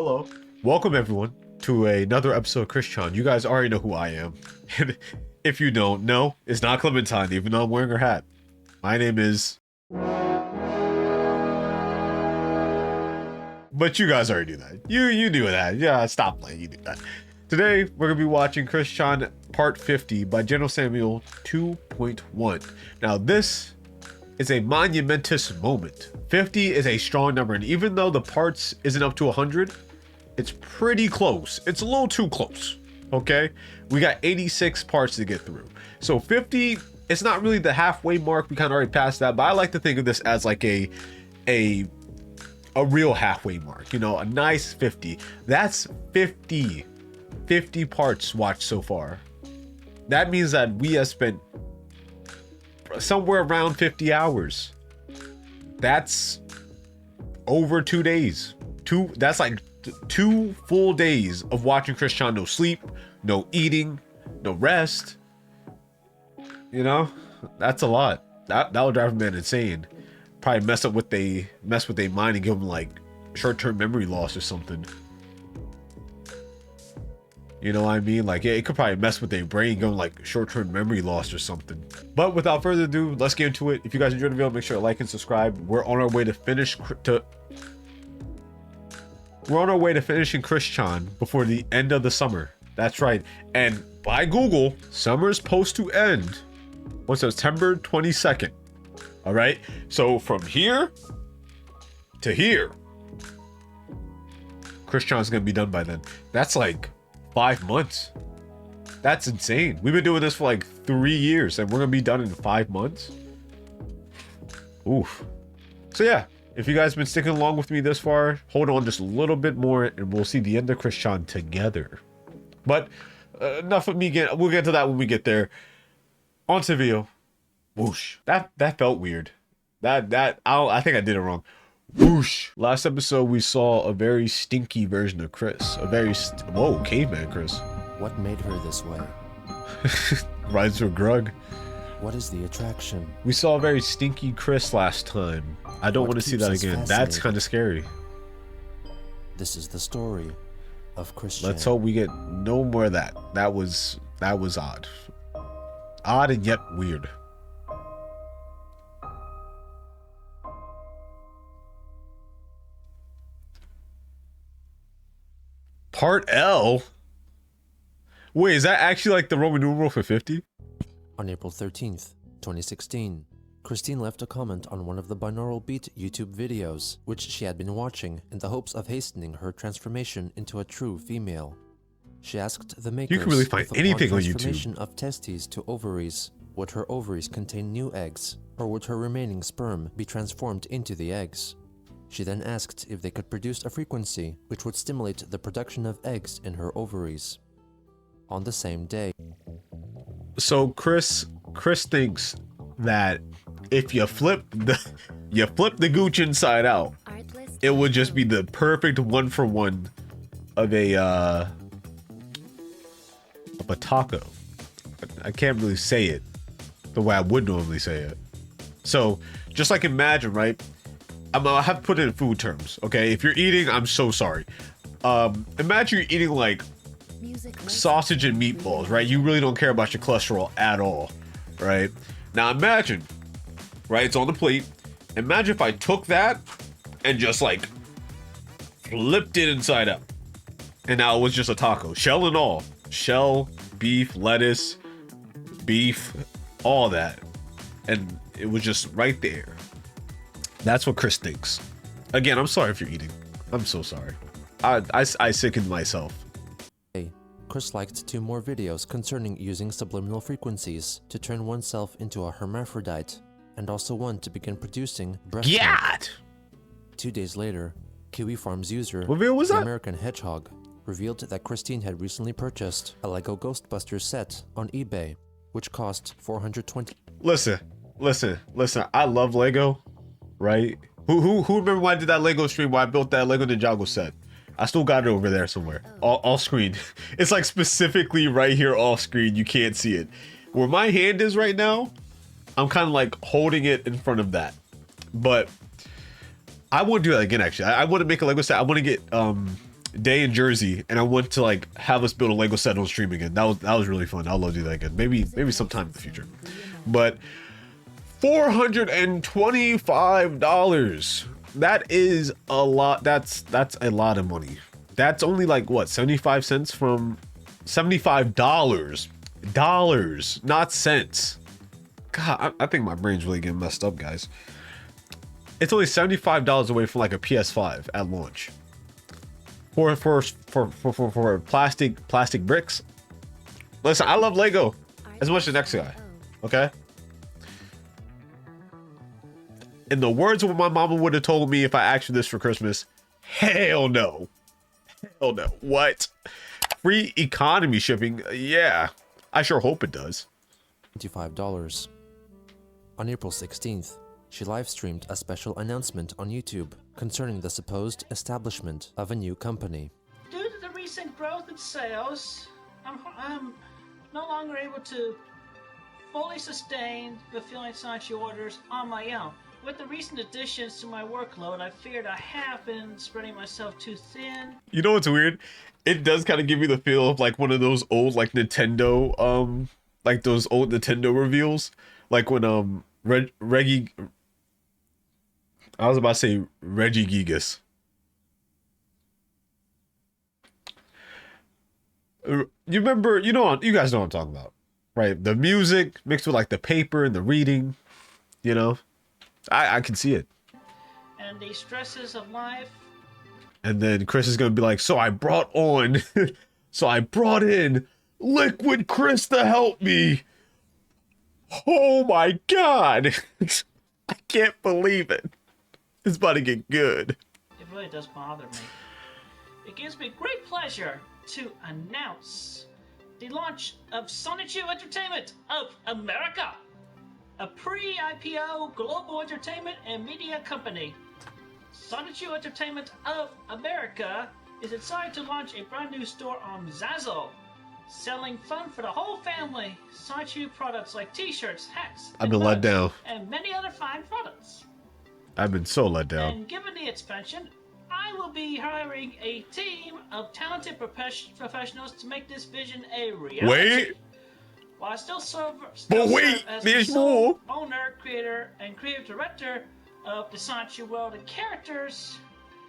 Hello. Welcome everyone to another episode of Christian. You guys already know who I am. And if you don't know, it's not Clementine, even though I'm wearing her hat. My name is... But you guys already knew that. You knew that. Yeah, stop playing. You knew that. Today, we're going to be watching Christian Part 50 by General Samuel 2.1. Now, this is a monumentous moment. 50 is a strong number, and even though the parts isn't up to 100, it's pretty close. It's a little too close, okay? We got 86 parts to get through. So 50, it's not really the halfway mark. We kind of already passed that, but I like to think of this as like a real halfway mark, you know, a nice 50. That's 50 parts watched so far. That means that we have spent somewhere around 50 hours. That's over 2 days. That's like 2 full days of watching Christian. No sleep, no eating, no rest. You know, that's a lot. That would drive a man insane. Probably mess with their mind and give them like short-term memory loss or something. You know what I mean? Like, yeah, it could probably mess with their brain, going like short-term memory loss or something. But without further ado, let's get into it. If you guys enjoyed the video, make sure to like and subscribe. We're on our way to finishing Christian before the end of the summer. That's right. And by Google, summer's supposed to end on September 22nd. All right. So from here to here, Christian's gonna be done by then. That's like 5 months. That's insane. We've been doing this for like 3 years and we're gonna be done in 5 months. Oof. So yeah, if you guys have been sticking along with me this far, hold on just a little bit more and we'll see the end of Christian together. But enough of me. We'll get to that when we get there. On to the video. Whoosh. That felt weird. I think I did it wrong. Whoosh. Last episode we saw a very stinky version of Chris. Whoa, caveman Chris. What made her this way? Rides to a grug. What is the attraction? We saw a very stinky Chris last time. I don't want to see that again. That's kind of scary. This is the story of Christian. Let's hope we get no more of that. That was odd. Odd and yet weird. Part L? Wait, is that actually like the Roman numeral for 50? On April 13th, 2016, Christine left a comment on one of the binaural beat YouTube videos, which she had been watching in the hopes of hastening her transformation into a true female. She asked the makers, you can really find anything on YouTube, transformation of testes to ovaries, would her ovaries contain new eggs, or would her remaining sperm be transformed into the eggs? She then asked if they could produce a frequency which would stimulate the production of eggs in her ovaries. On the same day. So Chris thinks that if you flip the gooch inside out, it would just be the perfect 1-for-1 of a taco. I can't really say it the way I would normally say it. So just like imagine, right? I have to put it in food terms, okay? If you're eating, I'm so sorry. Imagine you're eating like sausage and meatballs, right? You really don't care about your cholesterol at all, right? Now imagine, right? It's on the plate. Imagine if I took that and just like flipped it inside out. And now it was just a taco, shell and all. Shell, beef, lettuce, beef, all that. And it was just right there. That's what Chris thinks. Again, I'm sorry if you're eating. I'm so sorry. I sickened myself. Chris liked 2 more videos concerning using subliminal frequencies to turn oneself into a hermaphrodite, and also one to begin producing breast milk. 2 days later, Kiwi Farms user, the American Hedgehog, revealed that Christine had recently purchased a Lego Ghostbusters set on eBay, which cost $420. Listen. I love Lego. Right? Who remember when I did that Lego stream where I built that Lego Ninjago set? I still got it over there somewhere. Off screen. It's like specifically right here off screen. You can't see it. Where my hand is right now, I'm kind of like holding it in front of that. But I want to do that again, actually. I want to make a Lego set. I want to get day in Jersey, and I went to like have us build a Lego set on stream again. That was really fun. I'd love to do that again. Maybe sometime in the future. But $425. That is a lot. That's a lot of money. That's only like what, 75 cents from $75. Dollars, not cents. God, I think my brain's really getting messed up, guys. It's only $75 away from like a PS5 at launch. For plastic bricks. Listen, I love Lego as much as the next guy. Okay. In the words of what my mama would have told me if I asked for this for Christmas, hell no. Hell no. What? Free economy shipping? Yeah. I sure hope it does. $25. On April 16th, she live-streamed a special announcement on YouTube concerning the supposed establishment of a new company. Due to the recent growth in sales, I'm no longer able to fully sustain fulfilling Sanchi orders on my own. With the recent additions to my workload, I feared I have been spreading myself too thin. You know what's weird? It does kind of give me the feel of like one of those old like Nintendo like those old Nintendo reveals, like when Reggie, I was about to say Reggie Gigas. You remember, you guys know what I'm talking about, right? The music mixed with like the paper and the reading, you know? I can see it. And the stresses of life. And then Chris is gonna be like, so I brought in Liquid Chris to help me. Oh my God. I can't believe it. It's about to get good. It really does bother me. It gives me great pleasure to announce the launch of Sonichu Entertainment of America, a pre-IPO global entertainment and media company. Sonichu Entertainment of America is excited to launch a brand new store on Zazzle, selling fun for the whole family. Sonichu products like t-shirts, hats, I've been let down, and many other fine products. I've been so let down. And given the expansion, I will be hiring a team of talented professionals to make this vision a reality. Wait. While I still serve as there's the sole more. owner, creator, and creative director of the Sanchi world and characters,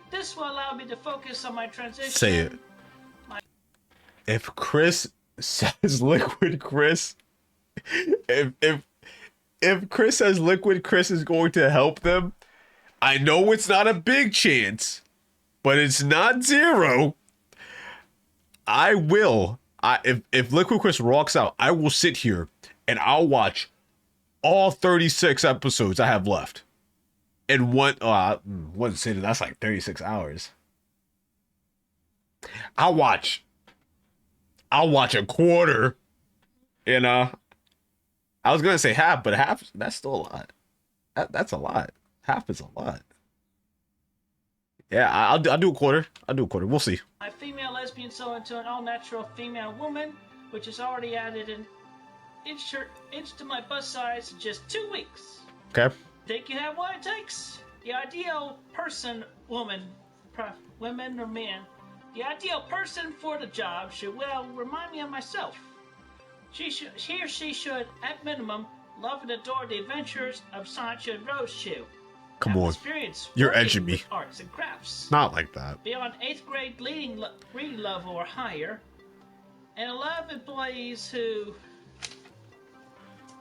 this will allow me to focus on my transition. Say it. If Chris says Liquid Chris, if Chris says Liquid Chris is going to help them, I know it's not a big chance, but it's not zero. I will. If Liquid Chris rocks out, I will sit here and I'll watch all 36 episodes I have left. And one sitting, that's like 36 hours. I'll watch a quarter. And I was gonna say half, but half, that's still a lot. That's a lot. Half is a lot. Yeah, I'll do a quarter. We'll see. My female lesbian soul into an all-natural female woman, which has already added an inch to my bust size in just 2 weeks. Okay. Think you have what it takes? The ideal person, woman or man, the ideal person for the job should well remind me of myself. He or she should, at minimum, love and adore the adventures of Sancho and Roshu. Come on, you're edging me. Arts and crafts. Not like that. Be on 8th grade reading level or higher, and 11 employees who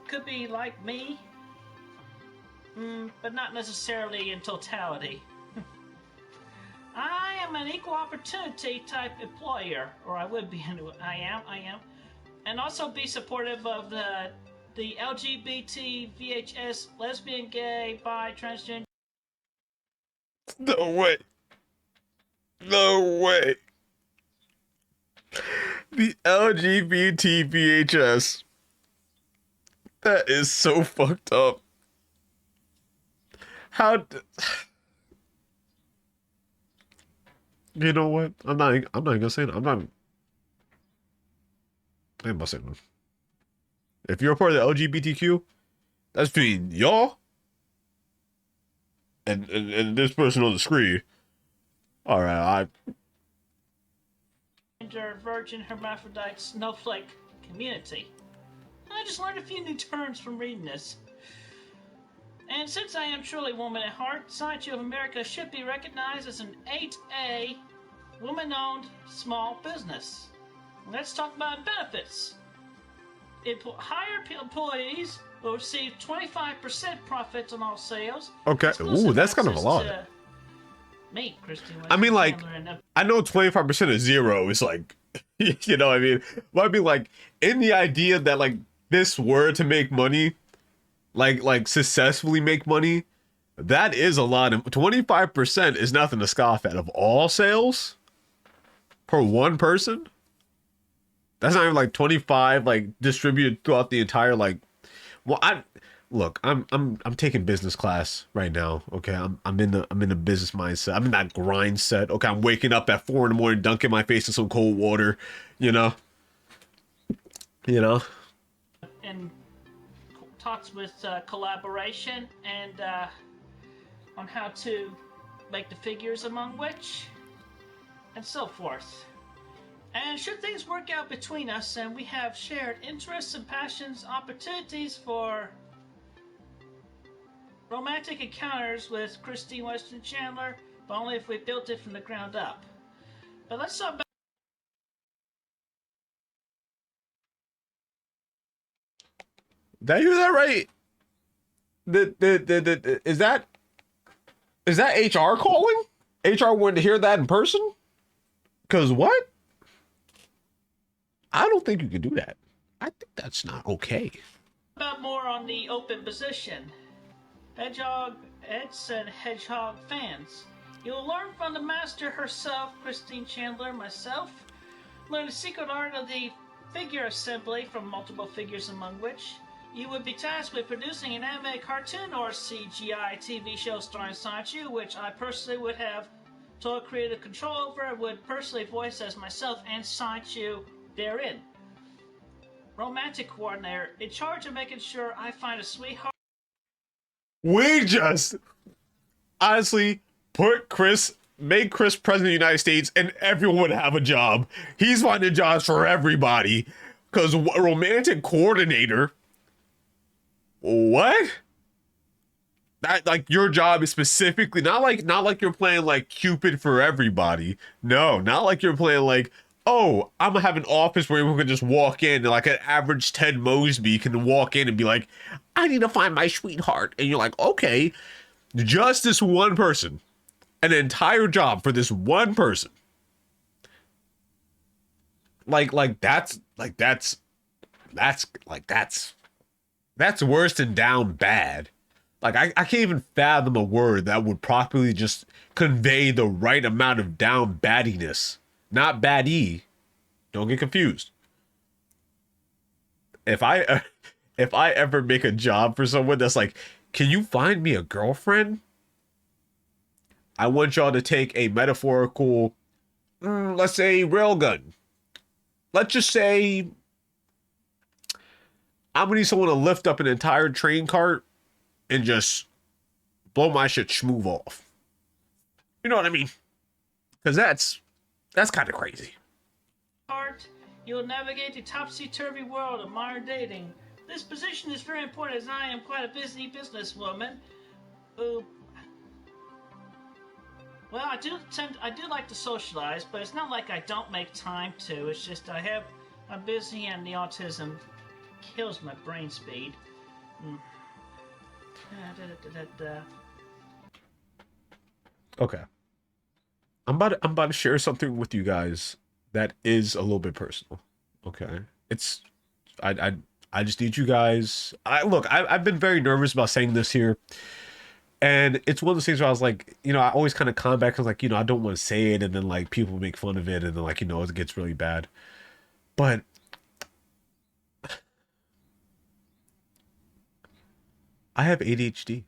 could be like me, but not necessarily in totality. I am an equal opportunity type employer, or I would be anyway. I am, and also be supportive of the LGBT, VHS, lesbian, gay, bi, transgender. No way. The LGBT VHS. That is so fucked up. You know what? I'm not gonna say it. I ain't gonna say no. If you're a part of the LGBTQ, that's between y'all and this person on the screen. All right, transgender virgin hermaphrodite snowflake community. I just learned a few new terms from reading this. And since I am truly woman at heart, Sideshow of America should be recognized as an 8A woman-owned small business. Let's talk about benefits. Hired employees will receive 25% profits on all sales. Okay. Ooh, that's kind of a lot. Me, Christy. I mean, like, I know 25% of zero is like, you know what I mean? But I mean, like, in the idea that, like, this were to make money, like successfully make money, that is a lot. 25% is nothing to scoff at of all sales per one person. That's not even like 25 like distributed throughout the entire like. Well, I'm taking business class right now. Okay, I'm in the business mindset. I'm in that grind set. Okay, I'm waking up at 4 a.m, dunking my face in some cold water. You know. And talks with collaboration and on how to make the figures among which, and so forth. And should things work out between us and we have shared interests and passions, opportunities for romantic encounters with Christine Weston Chandler, but only if we built it from the ground up. But let's talk about. Did I hear that right? Is that HR calling? HR wanted to hear that in person? Cause what? I don't think you can do that. I think that's not okay. About more on the open position. Hedgehog Eds and Hedgehog fans. You'll learn from the master herself, Christine Chandler, myself. Learn the secret art of the figure assembly from multiple figures among which you would be tasked with producing an anime cartoon or CGI TV show starring Sanchu, which I personally would have total creative control over. I would personally voice as myself and Sanchu therein. Romantic coordinator, in charge of making sure I find a sweetheart. We just honestly made Chris president of the United States and everyone would have a job. He's finding jobs for everybody. Cause romantic coordinator. What? That like your job is specifically not like you're playing like Cupid for everybody. No, not like you're playing like, oh, I'm gonna have an office where everyone can just walk in and like an average Ted Mosby can walk in and be like, I need to find my sweetheart. And you're like, okay, just this one person, an entire job for this one person. That's worse than down bad. Like I can't even fathom a word that would properly just convey the right amount of down baddiness. Not baddie. Don't get confused. If I ever make a job for someone that's like, can you find me a girlfriend? I want y'all to take a metaphorical, let's say railgun. Let's just say I'm gonna need someone to lift up an entire train cart and just blow my shit schmoove off. You know what I mean? Because that's kind of crazy. You'll navigate the topsy-turvy world of modern dating. This position is very important as I am quite a busy businesswoman. Well, I do like to socialize, but it's not like I don't make time to. It's just I'm busy and the autism kills my brain speed. Okay. I'm about to share something with you guys that is a little bit personal. Okay. I just need you guys. I've been very nervous about saying this here. And it's one of those things where I was like, I always kind of come back. I was like, I don't want to say it. And then like people make fun of it. And then like, it gets really bad. But I have ADHD.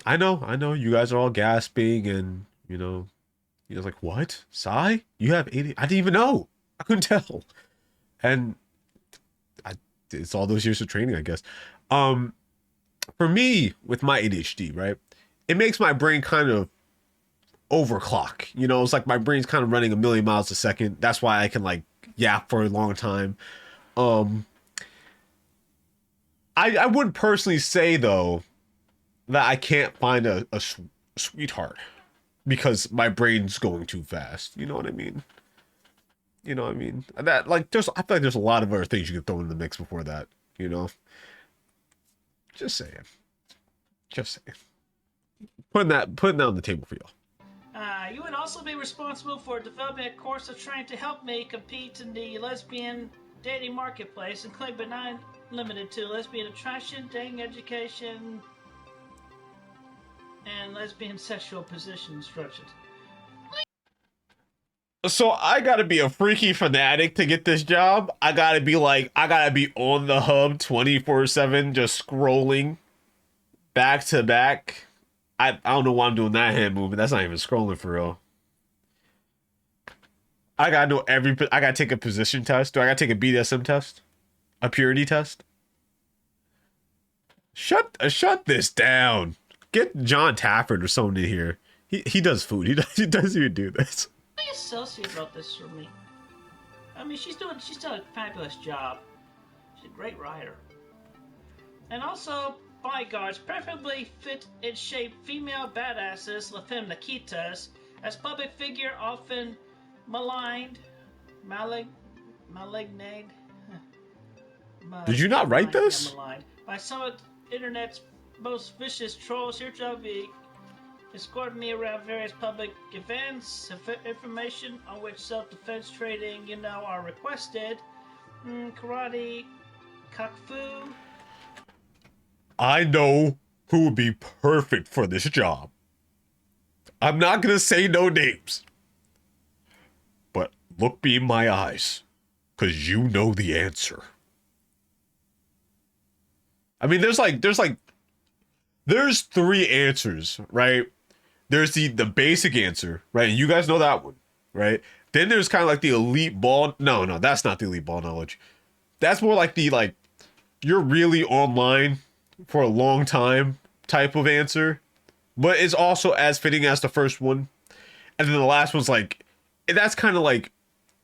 I know. You guys are all gasping and, he was like, what? Sai? You have ADHD? I didn't even know. I couldn't tell. And it's all those years of training, I guess. For me, with my ADHD, right? It makes my brain kind of overclock. You know, it's like my brain's kind of running a million miles a second. That's why I can like yap for a long time. I wouldn't personally say though that I can't find a sweetheart because my brain's going too fast. You know what I mean? You know what I mean? That like I feel like there's a lot of other things you can throw in the mix before that. You know? Just saying. Just saying. Putting that on the table for y'all. You would also be responsible for developing a course of training to help me compete in the lesbian dating marketplace, including but not limited to lesbian attraction, dating education, and lesbian sexual position instructions. So I gotta be a freaky fanatic to get this job. I gotta be on the hub 24/7, just scrolling back to back. I don't know why I'm doing that hand movement. That's not even scrolling for real. I gotta know I gotta take a position test. Do I gotta take a BDSM test? A purity test? Shut this down. Get John Tafford or someone in here. He does food. He doesn't even do this. My associate wrote this for me. I mean, she's doing a fabulous job. She's a great writer. And also, bodyguards, preferably fit in shape female badasses, La Femme Nikitas, as public figure often maligned. Did you not write this? Maligned by some of the internet's most vicious trolls. Your job will be escorting me around various public events, information on which self-defense training, are requested. Karate, kung fu. I know who would be perfect for this job. I'm not gonna say no names. But look me in my eyes, because you know the answer. I mean, there's three answers, right? There's the basic answer, right? And you guys know that one, right? Then there's kind of like the elite ball. No, that's not the elite ball knowledge. That's more like you're really online for a long time type of answer, but it's also as fitting as the first one. And then the last one's like, that's kind of like,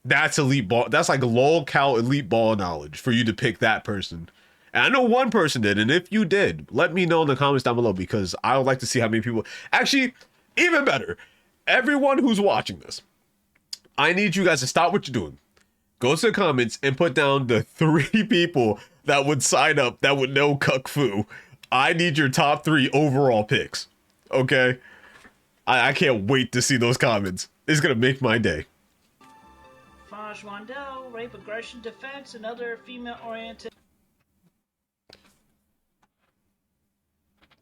that's elite ball. That's like lol-cal elite ball knowledge for you to pick that person. And I know one person did, and if you did, let me know in the comments down below, because I would like to see how many people. Actually, even better, everyone who's watching this, I need you guys to stop what you're doing. Go to the comments and put down the 3 people that would sign up that would know Kung Fu. I need your top 3 overall picks. Okay? I can't wait to see those comments. It's gonna make my day. Faj Wandel, rape, aggression, defense, and other female-oriented.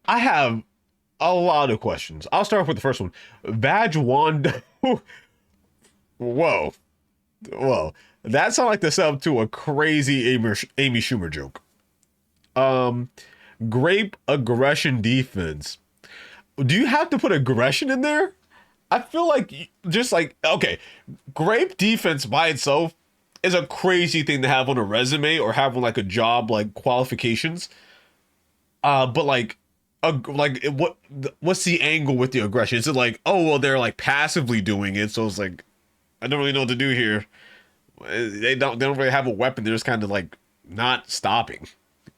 I have a lot of questions. I'll start off with the first one. Vaj Wando. Whoa. That sounds like the sub to a crazy Amy Schumer joke. Grape, aggression, defense. Do you have to put aggression in there? I feel like okay, grape defense by itself is a crazy thing to have on a resume or have on like a job like qualifications. But what's the angle with the aggression? Is it like, oh well, they're like passively doing it, so it's like I don't really know what to do here. They don't really have a weapon. They're just kind of like not stopping,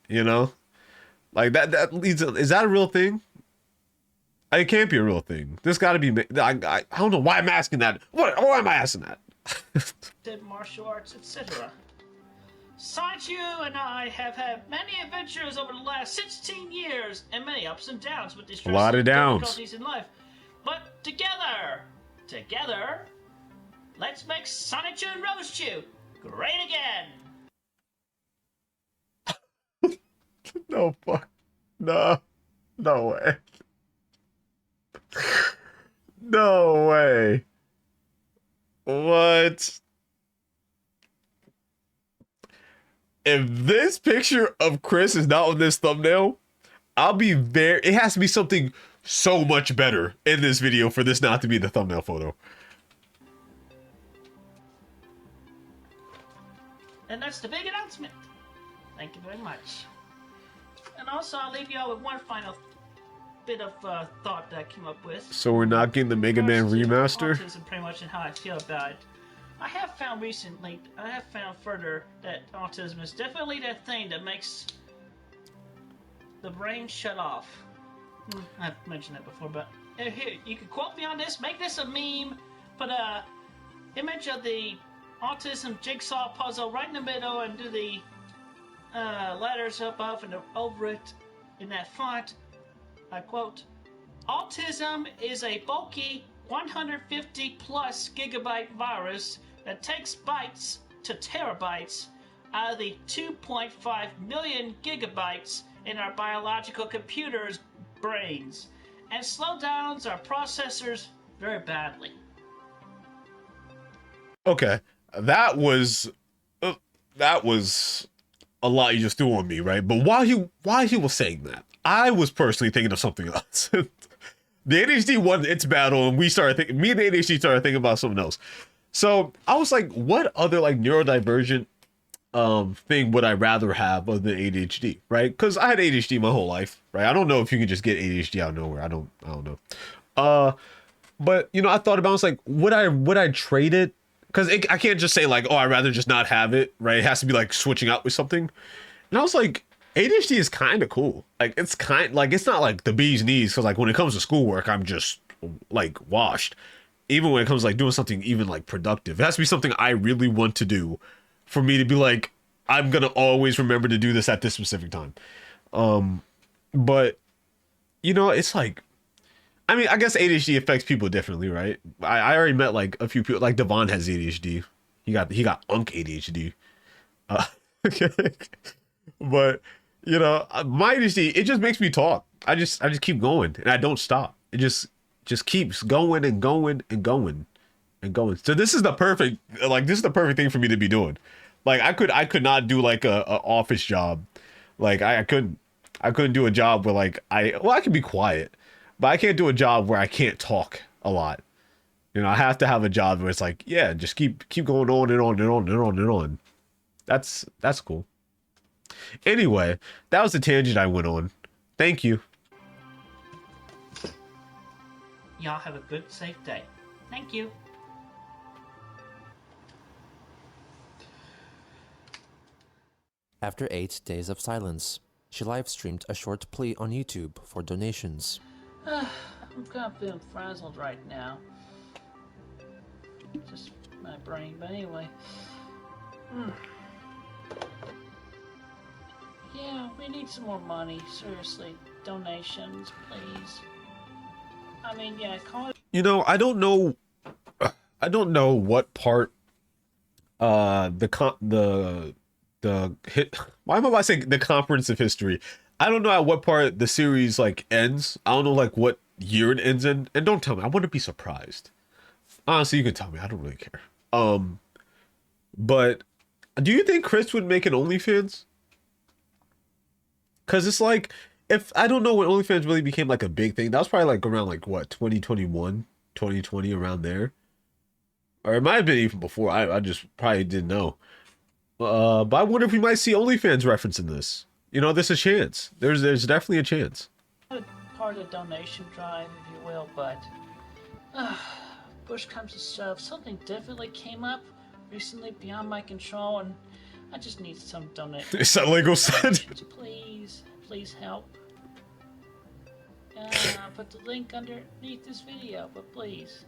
like that leads. Is that a real thing? It can't be a real thing. There's got to be. I don't know why I'm asking that. Why am I asking that? Did martial arts, etc. Sanju and I have had many adventures over the last 16 years and many ups and downs with these difficulties in life. But together, let's make Sonichu and Roastu great again. No fuck. No way. No way. What? If this picture of Chris is not on this thumbnail, I'll be very. It has to be something so much better in this video for this not to be the thumbnail photo. And that's the big announcement. Thank you very much. And also, I'll leave you all with one final bit of thought that I came up with. So we're not getting the Mega Man remaster? Autism, pretty much, and how I feel about it. I have found further that autism is definitely that thing that makes the brain shut off. I've mentioned that before, but here, you can quote me on this, make this a meme, put a image of the autism jigsaw puzzle right in the middle and do the letters above and over it in that font. I quote, "Autism is a bulky 150 plus gigabyte virus that takes bytes to terabytes out of the 2.5 million gigabytes in our biological computers' brains and slow downs our processors very badly." Okay, that was a lot you just threw on me, right? But while he was saying that, I was personally thinking of something else. The ADHD won its battle, and me and the ADHD started thinking about something else. So I was like, what other like neurodivergent thing would I rather have other than ADHD, right? Because I had ADHD my whole life, right? I don't know if you can just get ADHD out of nowhere. I don't know. But you know, I thought about it, I was like, would I trade it? Because I can't just say like, oh, I'd rather just not have it, right? It has to be like switching out with something. And I was like, ADHD is kind of cool. Like it's not like the bee's knees, because like when it comes to schoolwork, I'm just like washed. Even when it comes to like doing something even like productive, it has to be something I really want to do for me to be like, I'm gonna always remember to do this at this specific time. But you know, it's like, I mean, I guess ADHD affects people differently, right? I already met like a few people, like Devon has ADHD. He got unk ADHD. But you know, my ADHD, it just makes me talk. I just keep going and I don't stop. It just keeps going and going and going and going. So this is the perfect thing for me to be doing. Like I could not do like a office job. Like I couldn't do a job where like I can be quiet, but I can't do a job where I can't talk a lot. You know, I have to have a job where it's like, yeah, just keep going on and on and on and on and on. That's cool. Anyway, that was the tangent I went on. Thank you. Y'all have a good, safe day. Thank you. After 8 days of silence, she live-streamed a short plea on YouTube for donations. I'm kind of feeling frazzled right now. Just my brain, but anyway. Yeah, we need some more money. Seriously, donations, please. I mean, yeah, call it. You know, I don't know what part the why am I about to say the conference of history? I don't know at what part the series like ends. I don't know like what year it ends in. And don't tell me. I want to be surprised. Honestly, you can tell me. I don't really care. But do you think Chris would make an OnlyFans? Because it's like, if I don't know when OnlyFans really became like a big thing, that was probably like around like what, 2021, 2020, around there. Or it might have been even before. I just probably didn't know. But I wonder if we might see OnlyFans reference in this. You know, there's a chance. There's definitely a chance. Part of the donation drive, if you will, but push comes to shove. Something definitely came up recently beyond my control, and I just need some donation. Is that Lego set? Please help. I'll put the link underneath this video, but please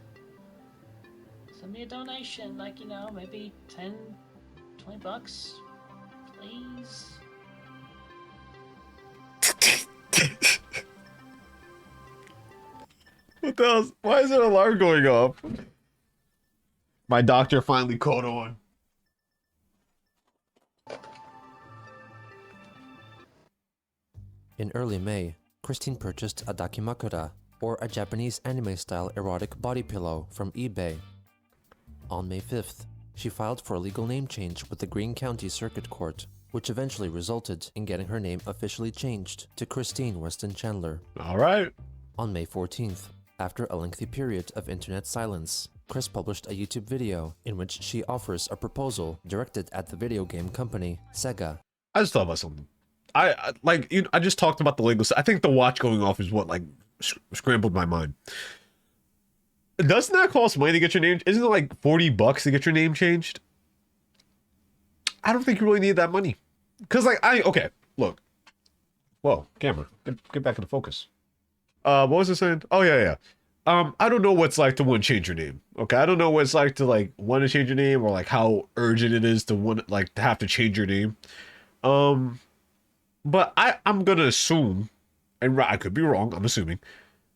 send me a donation, like, you know, maybe 10, 20 bucks, please. What the hell? Why is there an alarm going off? My doctor finally caught on. In early May, Christine purchased a dakimakura, or a Japanese anime-style erotic body pillow, from eBay. On May 5th, she filed for a legal name change with the Greene County Circuit Court, which eventually resulted in getting her name officially changed to Christine Weston Chandler. All right. On May 14th, after a lengthy period of internet silence, Chris published a YouTube video in which she offers a proposal directed at the video game company Sega. I just thought about something. I just talked about the Lego set. I think the watch going off is what, like scrambled my mind. Doesn't that cost money to get your name? Isn't it like $40 to get your name changed? I don't think you really need that money. Cause like okay, look. Whoa, camera, get back into focus. What was I saying? Oh yeah. I don't know what it's like to want to change your name. Okay, I don't know what it's like to like want to change your name, or like how urgent it is to want like to have to change your name. But I'm gonna assume, and I could be wrong, I'm assuming,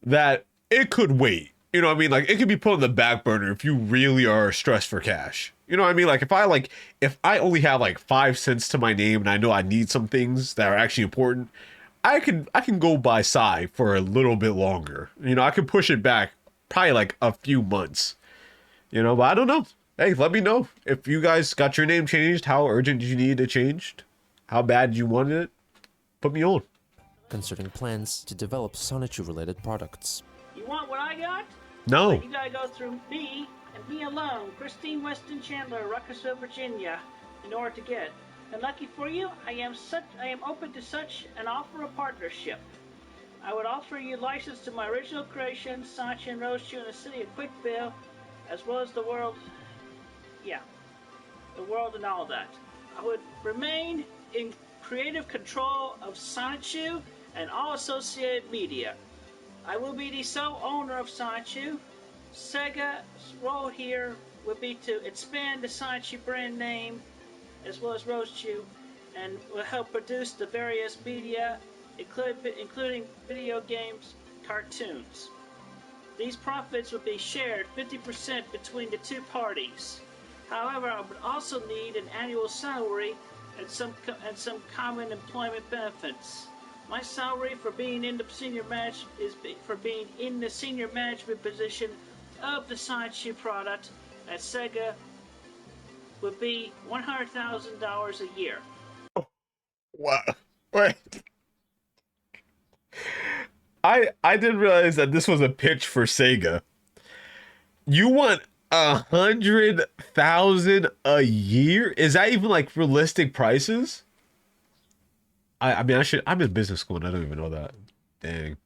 that it could wait. You know what I mean? Like, it could be put on the back burner if you really are stressed for cash. You know what I mean? Like, if I only have like 5 cents to my name and I know I need some things that are actually important, I can go by Psy for a little bit longer. You know, I can push it back probably like a few months. You know, but I don't know. Hey, let me know if you guys got your name changed. How urgent did you need it changed? How bad you wanted it? Put me on. Concerning plans to develop Sonichu-related products. You want what I got? No. Well, you gotta go through me and me alone, Christine Weston Chandler, Ruckersville, Virginia, in order to get. And lucky for you, I am open to such an offer of partnership. I would offer you license to my original creation, Sachi and Roadshoe in the city of Quickville, as well as the world. Yeah, the world and all that. I would remain in creative control of Sonichu and all associated media. I will be the sole owner of Sonichu. Sega's role here will be to expand the Sonichu brand name as well as Roadshoe, and will help produce the various media, including video games, cartoons. These profits will be shared 50% between the two parties. However, I would also need an annual salary and some common employment benefits. My salary for being in the senior management position of the Sonichu product at Sega would be $100,000 a year. Wow. Wait. I didn't realize that this was a pitch for Sega. You want 100,000 a year? Is that even like realistic prices? I mean, I'm in business school and I don't even know that. Dang.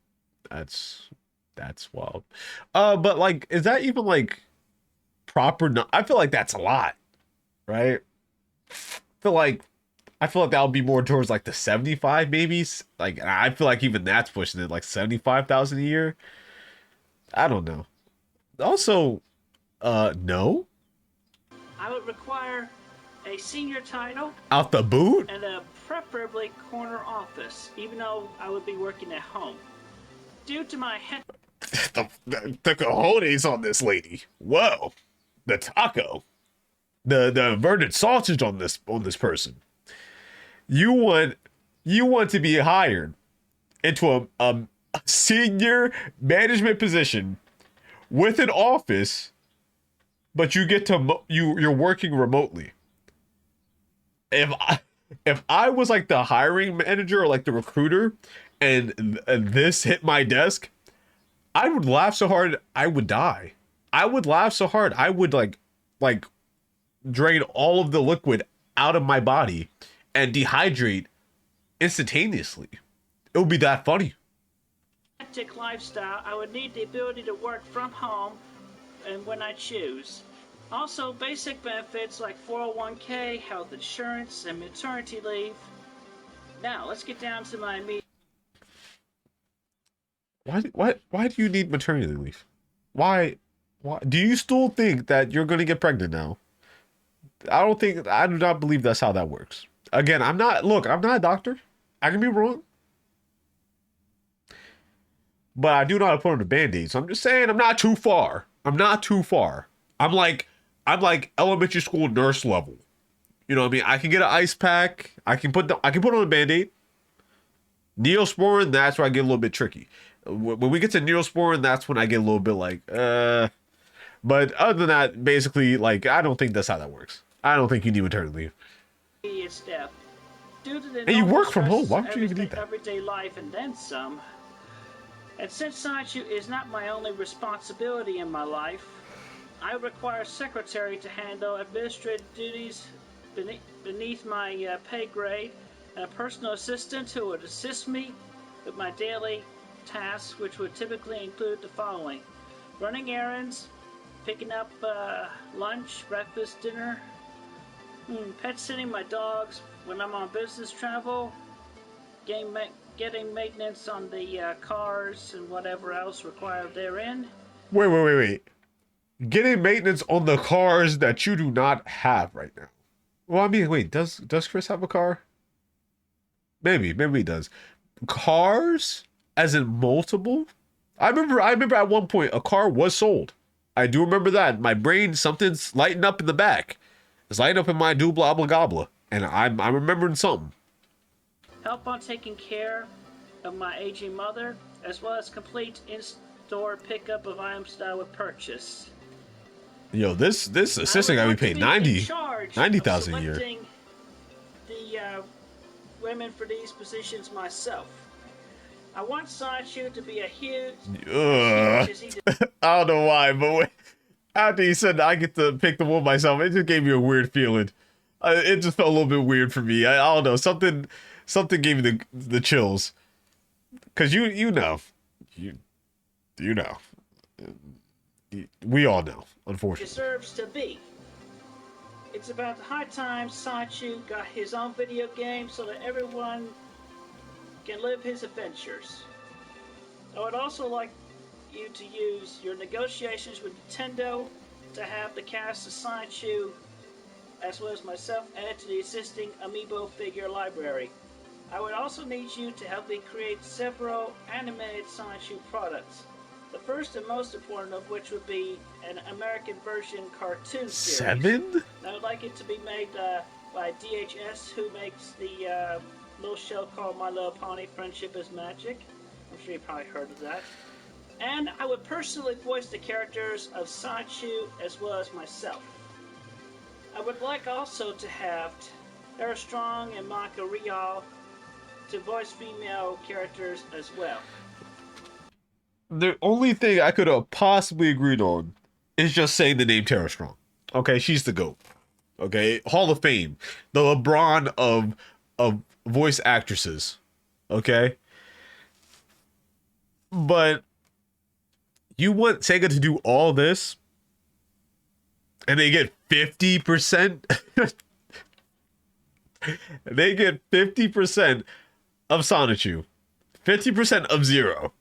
That's wild. But like, is that even like proper? I feel like that's a lot, right? I feel like that would be more towards like the 75 maybe. Like, I feel like even that's pushing it, like 75,000 a year. I don't know. Also, no. I would require a senior title Out the boot? and a preferably corner office, even though I would be working at home. Due to my the cojones on this lady. Whoa. The taco. The inverted sausage on this person. You want to be hired into a senior management position with an office, but you get to you're working remotely. If I was like the hiring manager or like the recruiter, and this hit my desk, I would laugh so hard I would die. I would laugh so hard I would like drain all of the liquid out of my body and dehydrate instantaneously. It would be that funny. hectic lifestyle, I would need the ability to work from home and when I choose. Also, basic benefits like 401k, health insurance, and maternity leave. Now, let's get down to my immediate. Why do you need maternity leave? Why do you still think that you're gonna get pregnant now? I do not believe that's how that works. Again, I'm not a doctor. I can be wrong. But I do know how to put on a band-aid. So I'm just saying I'm not too far. I'm like elementary school nurse level. You know what I mean? I can get an ice pack. I can put on a band-aid. Neosporin, that's where I get a little bit tricky. When we get to Neosporin, that's when I get a little bit like, But other than that, basically, like, I don't think that's how that works. I don't think you need maternity leave. Step. Due to the Hey, you work from home. stresses Why of would you even need that? everyday life and then some. And since Sonichu is not my only responsibility in my life, I require a secretary to handle administrative duties beneath my pay grade, and a personal assistant who would assist me with my daily tasks, which would typically include the following: running errands, picking up lunch, breakfast, dinner, pet sitting my dogs when I'm on business travel, getting maintenance on the cars and whatever else required therein. Wait. Getting maintenance on the cars that you do not have right now. Well, I mean, wait, does Chris have a car? Maybe he does. Cars, as in multiple? I remember at one point a car was sold. I do remember that. My brain, something's lighting up in the back. It's lighting up in my doobla obla gobbla. And I'm remembering something. Help on taking care of my aging mother, as well as complete in-store pickup of items that I would purchase. Yo, this assistant got me paid 90,000 a year. The women for these positions myself. I want Sideshoe to be a huge. I don't know why, but after he said I get to pick the one myself, it just gave me a weird feeling. It just felt a little bit weird for me. I don't know, something gave me the chills. Cause you know, we all know, unfortunately. Deserves to be. It's about the high time Sideshoe got his own video game so that everyone can live his adventures. I would also like you to use your negotiations with Nintendo to have the cast of Sideshoe, as well as myself, add to the existing Amiibo figure library. I would also need you to help me create several animated Sideshoe products. The first and most important of which would be an American version cartoon series. 7? I would like it to be made by DHS, who makes the little show called My Little Pony: Friendship is Magic. I'm sure you probably heard of that. And I would personally voice the characters of Sideshoe as well as myself. I would like also to have Tara Strong and Maka Rial to voice female characters as well. The only thing I could have possibly agreed on is just saying the name Tara Strong. Okay, she's the GOAT. Okay, Hall of Fame, the LeBron of voice actresses. Okay, but you want Sega to do all this, and they get 50%. They get 50% of Sonichu, 50% of Zero.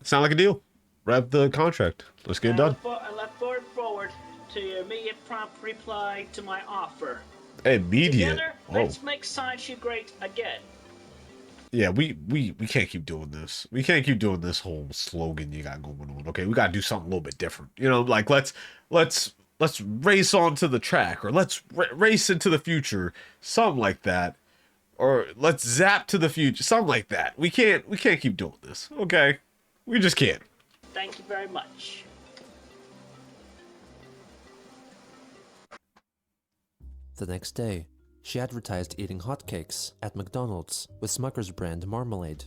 Sound like a deal. Wrap the contract. Let's get it done. I look forward to your immediate prompt reply to my offer. Immediate. Together, let's make Sideshoe great again. Yeah, we can't keep doing this. We can't keep doing this whole slogan you got going on. Okay, we gotta do something a little bit different. You know, like let's race onto the track, or let's race into the future, something like that, or let's zap to the future, something like that. We can't keep doing this. Okay. We just can't. Thank you very much. The next day, she advertised eating hotcakes at McDonald's with Smucker's brand marmalade.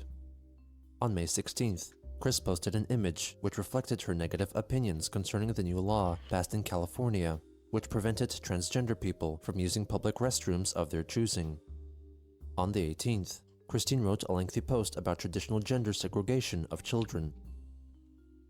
On May 16th, Chris posted an image which reflected her negative opinions concerning the new law passed in California, which prevented transgender people from using public restrooms of their choosing. On the 18th, Christine wrote a lengthy post about traditional gender segregation of children.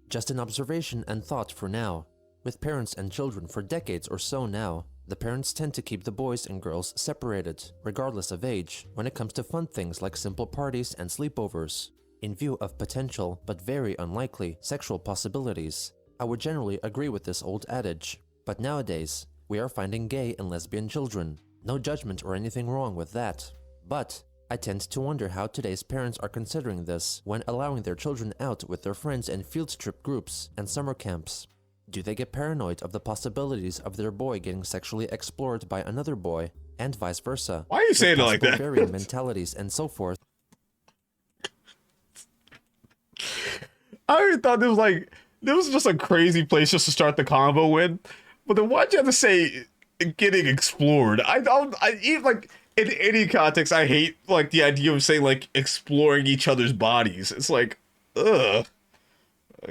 Just an observation and thought for now. With parents and children for decades or so now, the parents tend to keep the boys and girls separated, regardless of age, when it comes to fun things like simple parties and sleepovers. In view of potential, but very unlikely, sexual possibilities, I would generally agree with this old adage. But nowadays, we are finding gay and lesbian children. No judgment or anything wrong with that. But I tend to wonder how today's parents are considering this when allowing their children out with their friends in field trip groups and summer camps. Do they get paranoid of the possibilities of their boy getting sexually explored by another boy, and vice versa? Why are you saying it like that? Varying mentalities and so forth. I already thought this was just a crazy place just to start the combo in. But then why'd you have to say getting explored? I even like in any context, I hate like the idea of saying like exploring each other's bodies. It's like, ugh.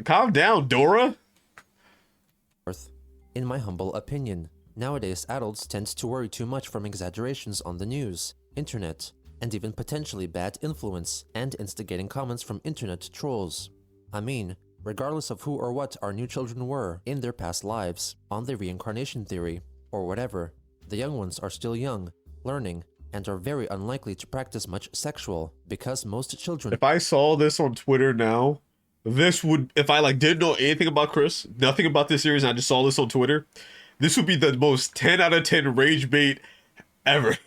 Calm down, Dora. In my humble opinion, nowadays adults tend to worry too much from exaggerations on the news, internet, and even potentially bad influence, and instigating comments from internet trolls. I mean, regardless of who or what our new children were in their past lives, on the reincarnation theory, or whatever, the young ones are still young, learning, and are very unlikely to practice much sexual, because most children— If I saw this on Twitter now, this would, if I like didn't know anything about Chris, nothing about this series, and I just saw this on Twitter, this would be the most 10 out of 10 rage bait ever.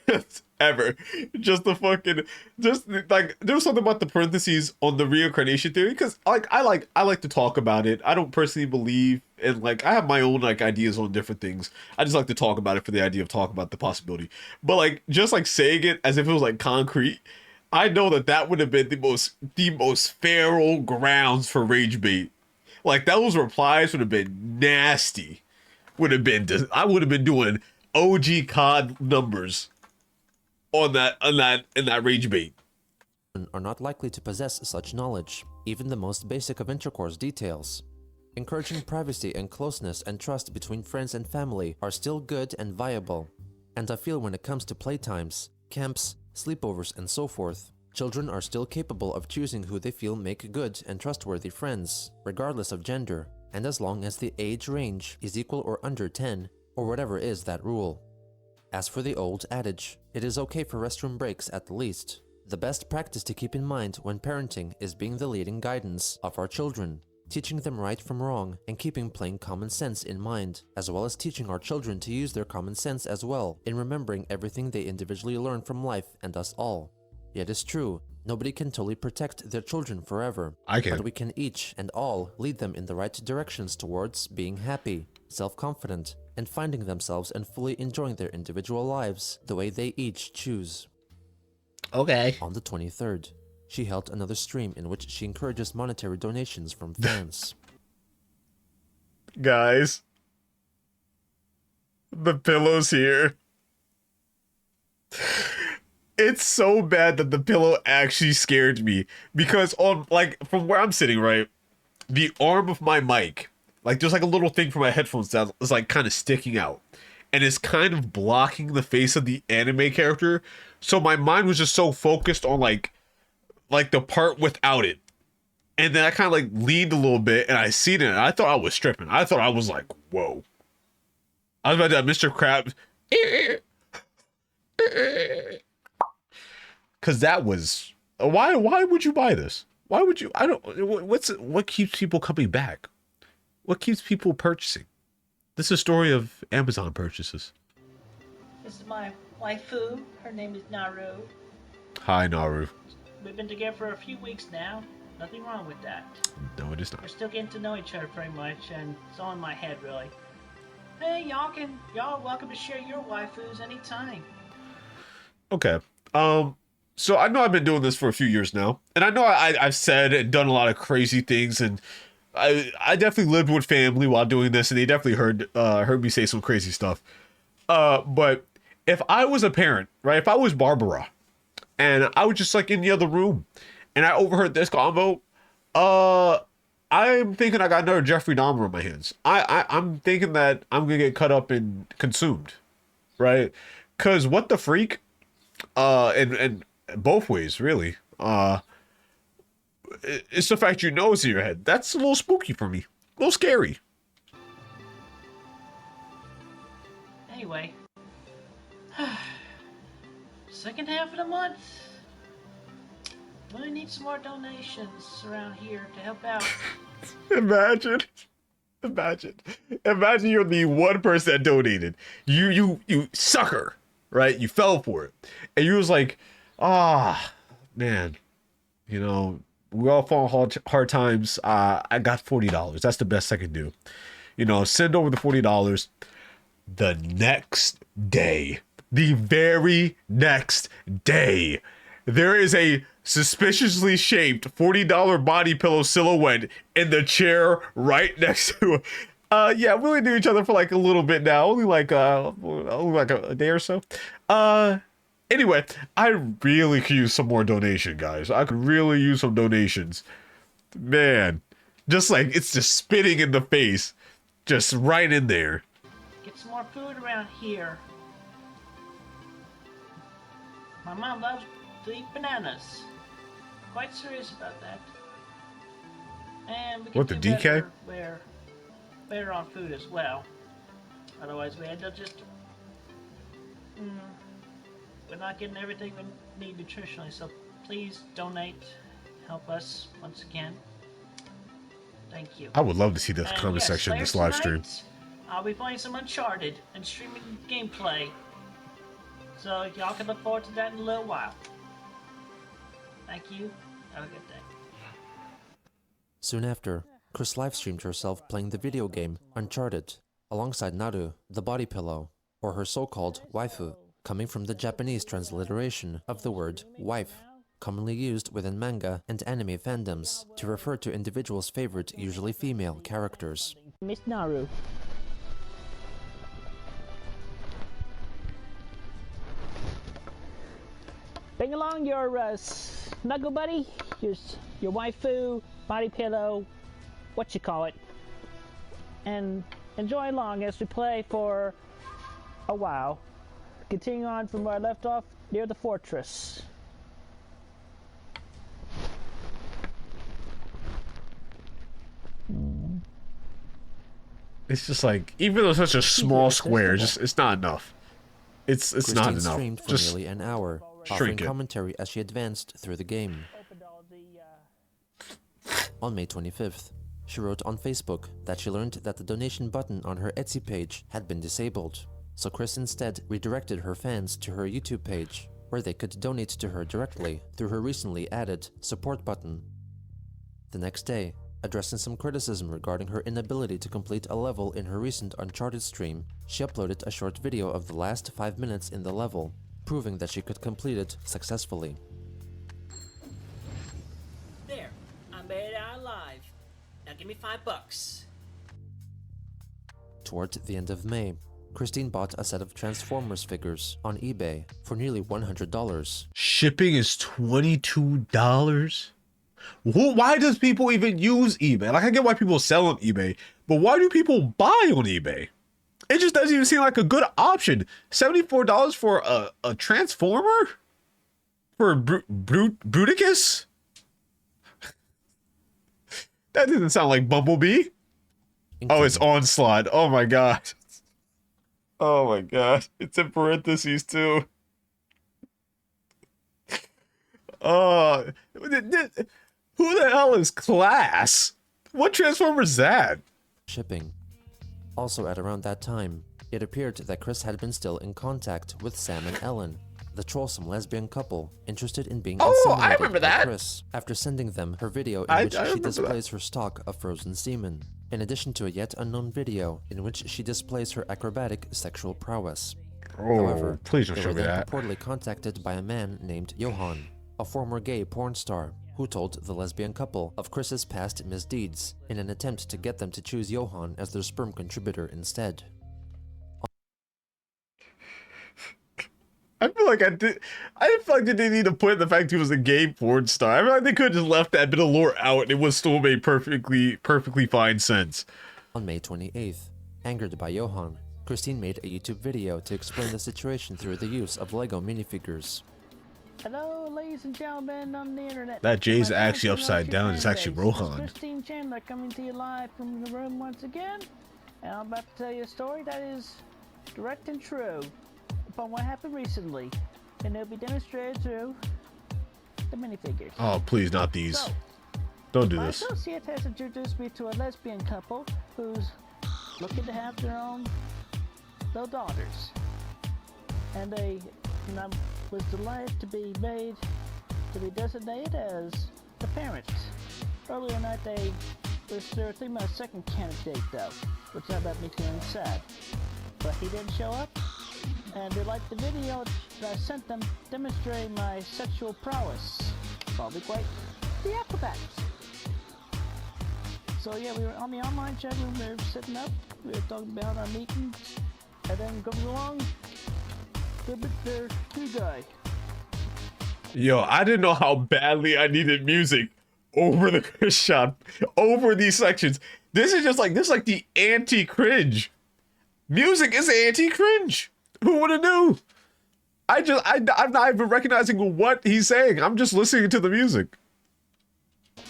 Ever. Just the fucking, just like, there was something about the parentheses on the reincarnation theory, because I like to talk about it. I don't personally believe, and like I have my own like ideas on different things. I just like to talk about it for the idea of talking about the possibility. But like just like saying it as if it was like concrete, I know that would have been the most feral grounds for rage bait. Like those replies would have been nasty. I would have been doing OG COD numbers in that rage bait. are not likely to possess such knowledge, even the most basic of intercourse details. Encouraging privacy and closeness and trust between friends and family are still good and viable. And I feel when it comes to playtimes, camps, sleepovers, and so forth, children are still capable of choosing who they feel make good and trustworthy friends, regardless of gender, and as long as the age range is equal or under 10, or whatever is that rule. As for the old adage, it is okay for restroom breaks at the least. The best practice to keep in mind when parenting is being the leading guidance of our children, teaching them right from wrong and keeping plain common sense in mind, as well as teaching our children to use their common sense as well in remembering everything they individually learn from life and us all. Yet it's true, nobody can totally protect their children forever. I can. But we can each and all lead them in the right directions towards being happy, self-confident, and finding themselves and fully enjoying their individual lives the way they each choose. Okay. On the 23rd, she held another stream in which she encourages monetary donations from fans. Guys, the pillow's here. It's so bad that the pillow actually scared me, because on like from where I'm sitting, right, the arm of my mic, like there's like a little thing for my headphones that is like kind of sticking out, and it's kind of blocking the face of the anime character. So my mind was just so focused on like the part without it, and then I kind of like leaned a little bit and I seen it, and I thought I was stripping. I thought I was like, whoa. I was about to have Mr. Krabs. Cause that was why would you buy this? Why would you? I don't. What keeps people coming back? What keeps people purchasing? This is a story of Amazon purchases. This is my waifu. Her name is Naru. Hi, Naru. We've been together for a few weeks now. Nothing wrong with that. No, it is We're not. still getting to know each other pretty much, and it's all in my head, really. Hey, y'all are welcome to share your waifus anytime. Okay. So I know I've been doing this for a few years now, and I know I've said and done a lot of crazy things, and I definitely lived with family while doing this, and they definitely heard me say some crazy stuff. But if I was a parent, right? If I was Barbara, and I was just like in the other room, and I overheard this combo, I'm thinking I got another Jeffrey Dahmer on my hands. I'm thinking that I'm gonna get cut up and consumed, right? Cause what the freak? And both ways, really. It's the fact your nose in your head. That's a little spooky for me. A little scary. Anyway, second half of the month. We need some more donations around here to help out. Imagine you're the one person that donated. You sucker, right? You fell for it, and you was like, man, you know, we all fall in hard times. I got $40. That's the best I can do. You know, send over the $40. The next day, the very next day, there is a suspiciously shaped $40 body pillow silhouette in the chair right next to it. Yeah, we only knew each other for like a little bit now, only like a day or so. Anyway, I really could use some more donation, guys. I could really use some donations. Man, just like it's just spitting in the face, just right in there. Get some more food around here. My mom loves to eat bananas. Quite serious about that. And we What, can the do DK? better on food as well. Otherwise, we end up just we're not getting everything we need nutritionally. So please donate, help us once again. Thank you. I would love to see the And comment yes, section of later this live stream. tonight, I'll be playing some Uncharted and streaming gameplay. So y'all can look forward to that in a little while. Thank you. Have a good day. Soon after, Chris livestreamed herself playing the video game Uncharted, alongside Naru, the body pillow, or her so-called waifu, coming from the Japanese transliteration of the word wife, commonly used within manga and anime fandoms to refer to individuals' favorite, usually female, characters. Miss Naru. Bring along your snuggle buddy, your waifu, body pillow, what you call it, and enjoy along as we play for a while. Continue on from where I left off, near the fortress. It's just like, even though it's such a small square, just it's not enough. It's not Christine enough. streamed for Just nearly an hour, offering shrink it. commentary as she advanced through the game. On May 25th, she wrote on Facebook that she learned that the donation button on her Etsy page had been disabled, so Chris instead redirected her fans to her YouTube page, where they could donate to her directly through her recently added support button. The next day, addressing some criticism regarding her inability to complete a level in her recent Uncharted stream, she uploaded a short video of the last 5 minutes in the level, proving that she could complete it successfully. There, I made it out alive. Now give me $5. Toward the end of May, Christine bought a set of Transformers figures on eBay for nearly $100. Shipping is $22. Why does people even use eBay? Like, I get why people sell on eBay, but why do people buy on eBay? It just doesn't even seem like a good option. $74 for a Transformer? For Bruticus? That doesn't sound like Bumblebee. Oh, it's Onslaught. Oh my god. Oh my god. It's in parentheses too. Oh, who the hell is Class? What Transformer is that? Shipping. Also at around that time, it appeared that Chris had been still in contact with Sam and Ellen, the trollsome lesbian couple interested in being inseminated I remember by that. Chris, after sending them her video in which she remember displays her stock of frozen semen, in addition to a yet unknown video in which she displays her acrobatic sexual prowess. However, please don't they show were me then that. reportedly contacted by a man named Johan, a former gay porn star, who told the lesbian couple of Chris's past misdeeds in an attempt to get them to choose Johan as their sperm contributor instead. I feel like I didn't feel like they didn't need to put the fact he was a gay porn star. I feel like they could have just left that bit of lore out and it would still make perfectly fine sense. On May 28th, angered by Johan, Christine made a YouTube video to explain the situation through the use of Lego minifigures. Hello, ladies and gentlemen on the internet. That J's My actually thanks upside to down. It's fan actually base. Rohan. This is Christine Chandler coming to you live from the room once again. And I'm about to tell you a story that is direct and true upon what happened recently. And it'll be demonstrated through the minifigures. Oh, please, not these. So, Don't do my this. associate has introduced me to a lesbian couple who's looking to have their own little daughters. And I was delighted to be designated as the parents. Earlier tonight they were thinking about a second candidate though, which that left me feeling sad. But he didn't show up, and they liked the video that I sent them demonstrating my sexual prowess. Probably quite the acrobats. So yeah, we were on the online chat room, we were sitting up, we were talking about our meetings, and then going along, the two guy. Yo, I didn't know how badly I needed music over the Chris shot, over these sections. This is like the anti-cringe. Music is anti-cringe. Who would have knew? I'm not even recognizing what he's saying. I'm just listening to the music.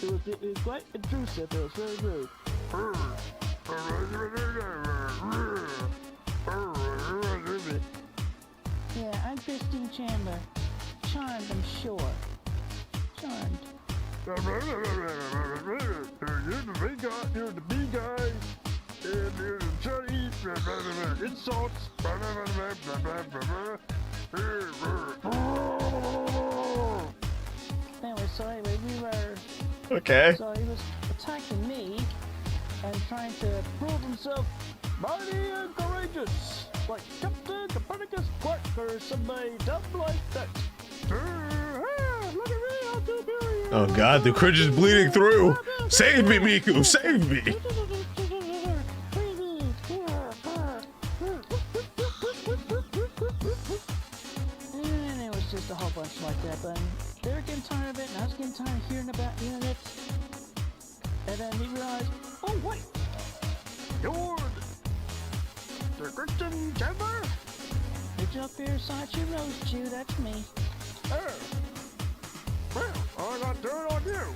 It was quite intrusive. It was very rude. Yeah, I'm Christine Chandler. Charmed, I'm sure. Charmed. You're the big guy. You're the big guy. And you're the Chinese. Insults. Anyway, we were. Okay. So he was attacking me and trying to prove himself mighty and courageous, like Captain Copernicus Quark or somebody dumb like that. Look at me, I'll do you. Oh God, the cringe is bleeding through. Save me, Miku, save me. And it was just a whole bunch like that, but they were getting tired of it, and I was getting tired of hearing about the internet. And then he realized, oh wait, you're the Christian Chandler? Did you up here, Sachi roast you? That's me. Oh, well, I got dirt on you.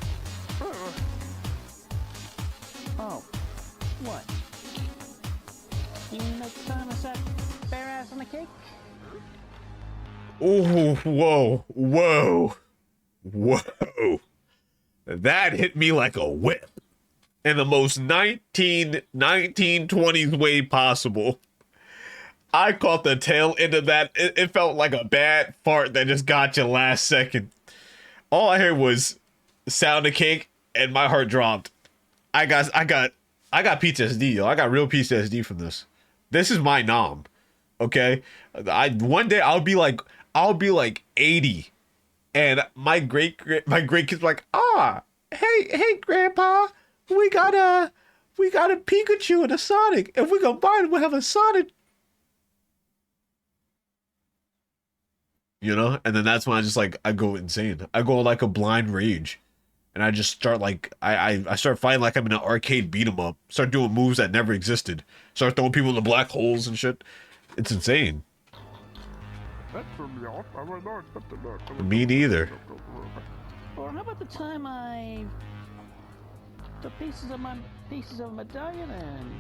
Oh, what? You mean like the time I sat bare ass on the cake? Oh, whoa, whoa, whoa. That hit me like a whip. In the most 1920s way possible. I caught the tail end of that. It felt like a bad fart that just got you last second. All I heard was sound of cake and my heart dropped. I got PTSD, yo. I got real PTSD from this. This is my nom. Okay? One day I'll be like 80 and my great kid's like, hey grandpa, we got a Pikachu and a Sonic. If we combine them, we'll have a Sonic. You know? And then that's when I go insane. I go like a blind rage. And I just start I start fighting like I'm in an arcade beat 'em up. Start doing moves that never existed. Start throwing people into black holes and shit. It's insane. Me neither. Or how about the time I took pieces of a medallion and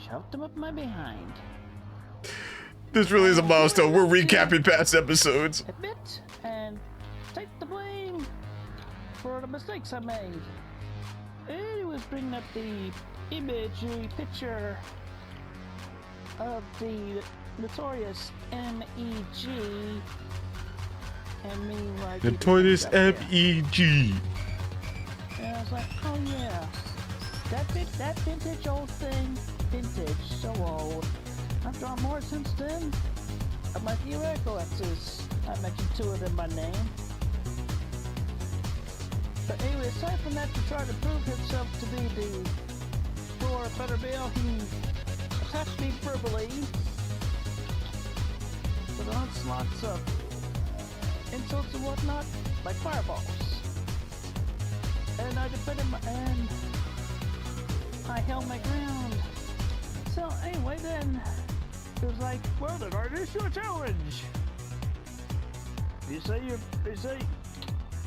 shoved them up my behind? This really is a milestone. We're recapping past episodes. Admit and take the blame for the mistakes I made. And he was bringing up the picture of the notorious MEG and me like Notorious MEG. And I was like, oh yeah, that vintage old thing, vintage, so old. I've drawn more since then. Of my few recollections, I mentioned 2 of them by name. But anyway, aside from that, to try to prove himself to be the score better bill, he attacked me verbally with onslaughts of insults and whatnot, like fireballs. And I defended and I held my ground. So anyway, then it was like, well, then I issue a challenge. You say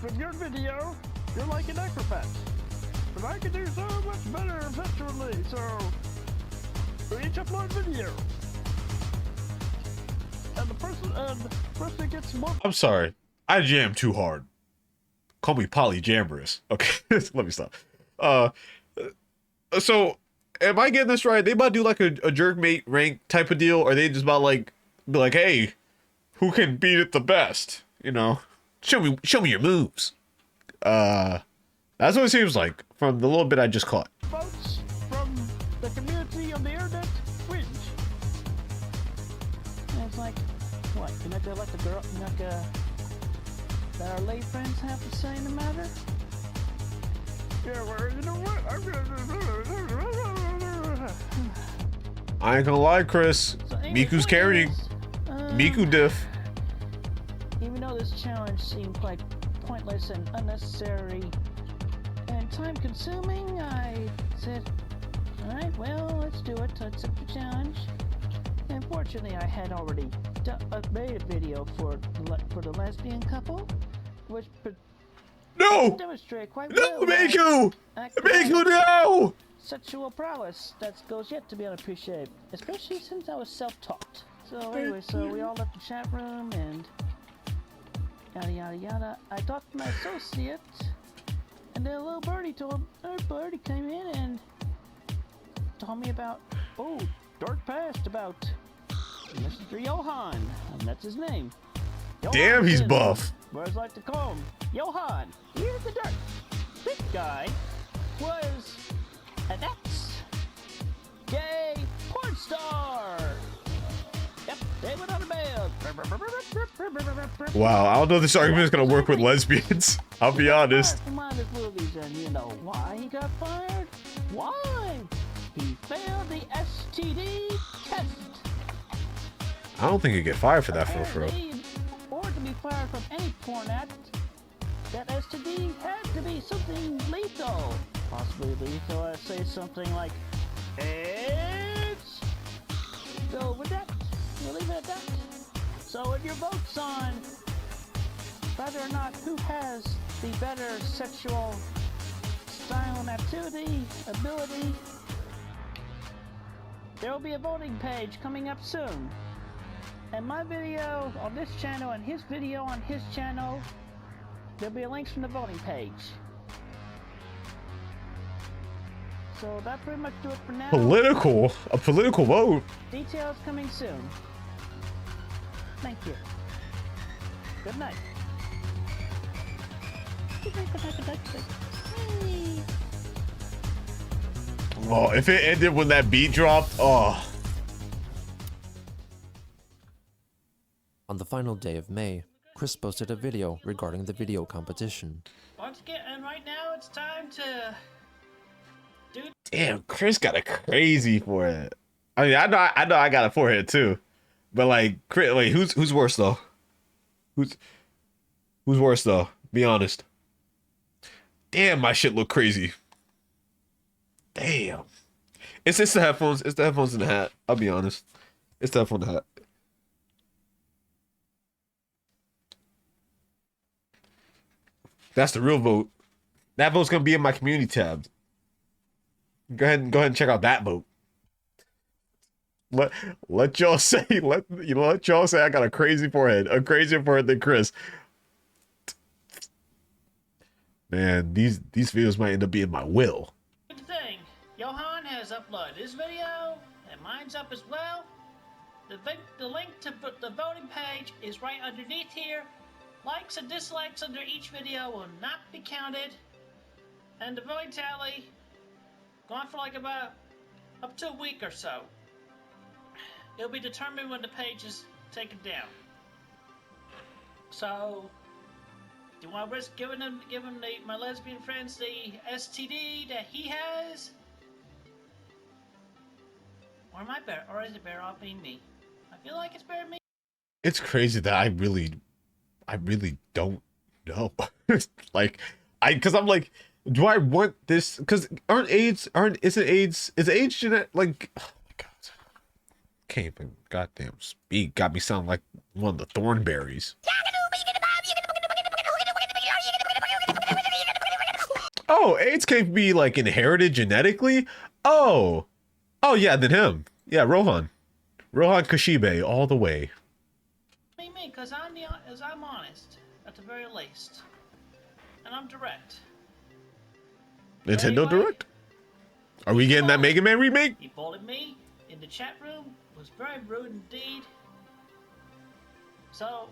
from your video, you're like an acrobat, but I can do so much better eventually. So we each upload video, and the person that gets more. I'm sorry. I jammed too hard. Call me polyjamorous. Okay, let me stop. So am I getting this right? They about to do like a jerkmate rank type of deal, or they just about be like, hey, who can beat it the best? You know, show me your moves. That's what it seems like from the little bit I just caught. Votes from the community on the internet wins. And it's like, what? You're not gonna let the girl, you're not gonna let our lay friends have to say in the matter? Yeah, well, you know what? I'm gonna. I ain't gonna lie, Chris. So anyway, Miku's carrying. Miku diff. Even though this challenge seemed quite pointless and unnecessary and time-consuming, I said, alright, well, let's do it. Accept the challenge. And fortunately, I had already made a video for the lesbian couple, which No! demonstrate quite No, well Miku! Miku, no! sexual prowess that goes yet to be unappreciated, especially since I was self-taught. So anyway, so we all left the chat room and yada yada yada. I talked to my associate, and then a little birdie came in and told me about dark past about Mr. Johan, and that's his name. Damn, he's buff. Whereas I like to call him Johan. Here's the dirt. This guy was an ex-gay porn star. Yep, they went on a bail. Wow, I don't know if this argument is gonna work with lesbians. I'll be honest. From one of his movies, and you know why he got fired? Why? He failed the STD test. I don't think you get fired for that, for real. Apparently, or to be fired from any porn act, that STD had to be something lethal. Possibly lethal, I say something like AIDS. So with that, we'll leave it at that. So with your votes on whether or not who has the better sexual style and activity, ability, there will be a voting page coming up soon. And my video on this channel and his video on his channel, there'll be links from the voting page. So that pretty much do it for now. A political vote. Details coming soon. Thank you. Good night. Good night, good night, good night, good night. Hey. Oh, if it ended when that beat dropped, oh. On the final day of May, Chris posted a video regarding the video competition. Once again, and right now it's time to do. Damn, Chris got a crazy forehead. I mean, I know I got a forehead too, but like, wait, who's worse though? Who's worse though? Be honest. Damn, my shit look crazy. Damn. It's the headphones. It's the headphones and the hat. I'll be honest. It's the headphone and the hat. That's the real vote. That vote's gonna be in my community tab. Go ahead and check out that vote. Let y'all say let y'all say I got a crazy forehead, than Chris. Man, these videos might end up being my will. Good thing, Johan has uploaded his video, and mine's up as well. The link to the voting page is right underneath here. Likes and dislikes under each video will not be counted, and the voting tally going for like about up to a week or so. It'll be determined when the page is taken down. So, do you want to risk giving my lesbian friends the STD that he has, or am I better, or is it better off being me? I feel like it's better than me. It's crazy that I really don't know. Like, because I'm like, do I want this? Because is AIDS genetic? Like, oh my god, can't even goddamn speak. Got me sounding like one of the Thornberries. Oh, AIDS can be like inherited genetically. Oh yeah, then him. Yeah, Rohan Kashibe all the way. Me, because I'm honest, at the very least. And I'm direct. Nintendo Anyway, Direct? Are we getting that Mega Man remake? He bullied me in the chat room, was very rude indeed. So,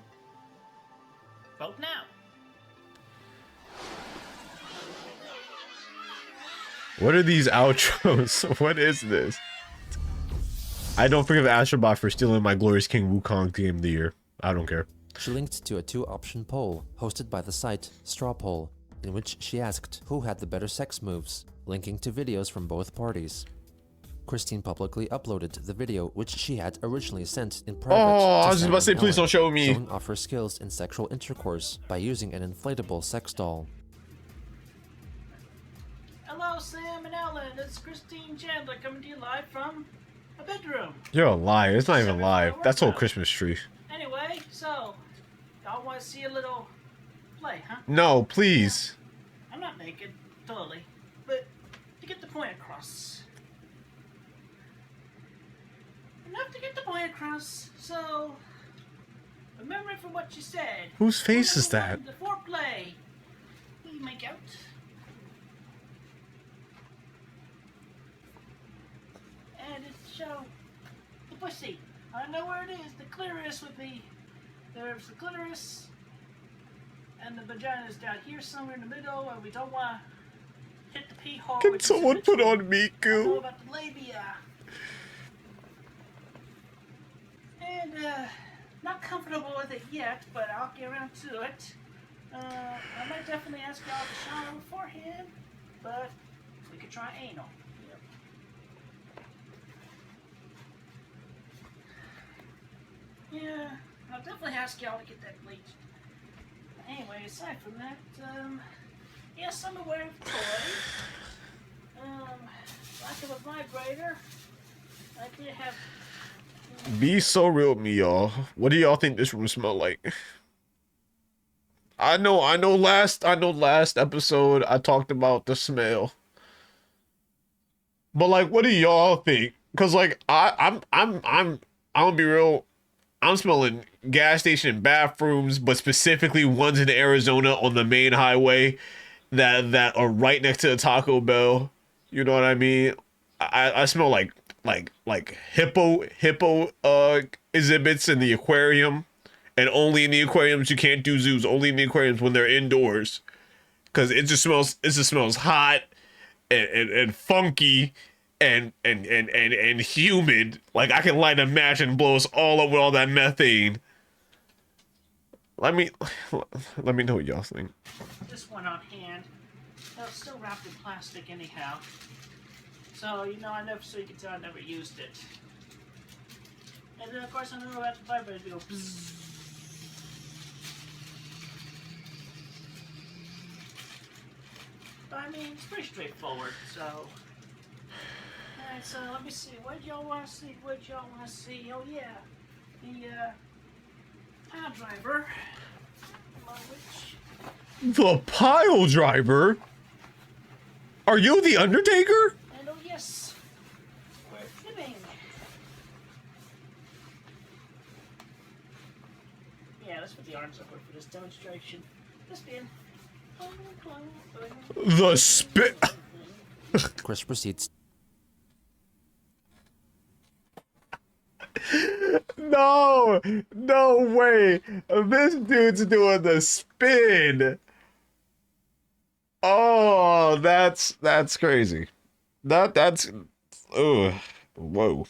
vote now. What are these outros? What is this? I don't forgive Astrobot for stealing my Glorious King Wukong Game of the Year. I don't care. She linked to a 2-option poll hosted by the site Straw Poll, in which she asked who had the better sex moves, linking to videos from both parties. Christine publicly uploaded the video which she had originally sent in private. Oh, I was just Sam about to say, and please Ellen, don't show me. showing off her skills in sexual intercourse by using an inflatable sex doll. Hello, Sam and Ellen. It's Christine Chandler coming to you live from a bedroom. You're a liar. It's not even live. That's whole Christmas tree. Anyway, so y'all want to see a little play, huh? No, please. I'm not naked, totally, but to get the point across. Enough to get the point across. So remember from what you said. Whose face is that? The foreplay. We make out. And it's show the pussy. I know where it is. The clitoris would be. There's the clitoris. And the vagina is down here somewhere in the middle, and we don't want to hit the pee hole. Can someone put on meat I know goo? about the labia. And, not comfortable with it yet, but I'll get around to it. I might definitely ask y'all to shower beforehand, but we could try anal. Yep. Yeah, I'll definitely ask y'all to get that bleached. Anyway, aside from that, yes, I'm aware of the toy. Lack of a vibrator. I did have. Be so real with me, y'all. What do y'all think this room smell like? I know last episode I talked about the smell. But like, what do y'all think? Cause like I'm gonna be real. I'm smelling gas station bathrooms, but specifically ones in Arizona on the main highway that are right next to the Taco Bell. You know what I mean? I smell like hippo exhibits in the aquarium, and only in the aquariums. You can't do zoos, only in the aquariums when they're indoors, because it just smells hot and funky and humid. Like I can light a match and blow us all up with all that methane. Let me know what y'all think. This one on hand. No, it's still wrapped in plastic anyhow. So, you can tell I never used it. And then, of course, I know about the vibrator to go bzzz. But, I mean, it's pretty straightforward, so. Alright, so let me see. What y'all want to see? Oh, yeah. The, pile driver. The pile driver? Are you the Undertaker? And oh yes, we're flipping. Yeah, let's put the arms upward for this demonstration. The spin. The spit. Chris proceeds. No way. This dude's doing the spin. Oh, that's crazy. That's whoa.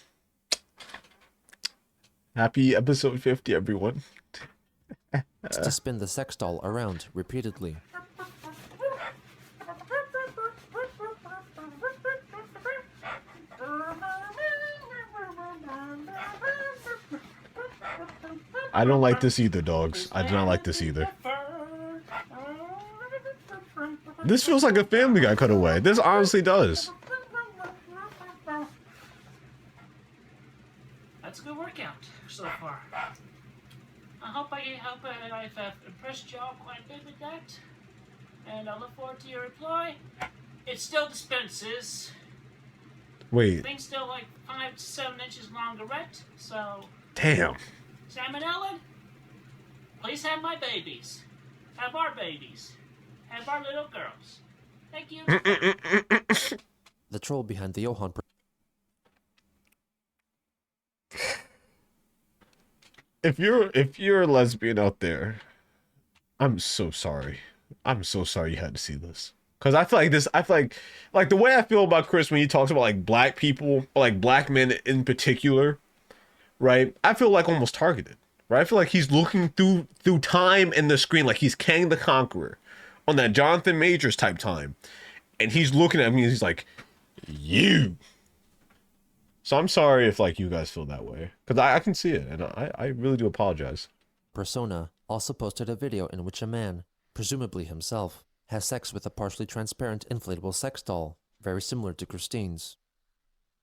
Happy episode 50, everyone. To spin the sex doll around repeatedly. I don't like this either, dogs. I do not like this either. This feels like a Family Guy cutaway. This honestly does. That's a good workout so far. I hope I've impressed y'all quite a bit with that. And I look forward to your reply. It still dispenses. Wait. Thing's still like 5 to 7 inches longerette, so. Damn. Sam and Ellen, please have my babies. Have our babies. Have our little girls. Thank you. The troll behind the Johan. If you're a lesbian out there, I'm so sorry. I'm so sorry you had to see this. Cause I feel like the way I feel about Chris when he talks about like black people, or like black men in particular, right? I feel like almost targeted, right? I feel like he's looking through time and the screen, like he's Kang the Conqueror on that Jonathan Majors type time. And he's looking at me and he's like, you. So I'm sorry if like you guys feel that way, because I can see it, and I really do apologize. Persona also posted a video in which a man, presumably himself, has sex with a partially transparent inflatable sex doll, very similar to Christine's.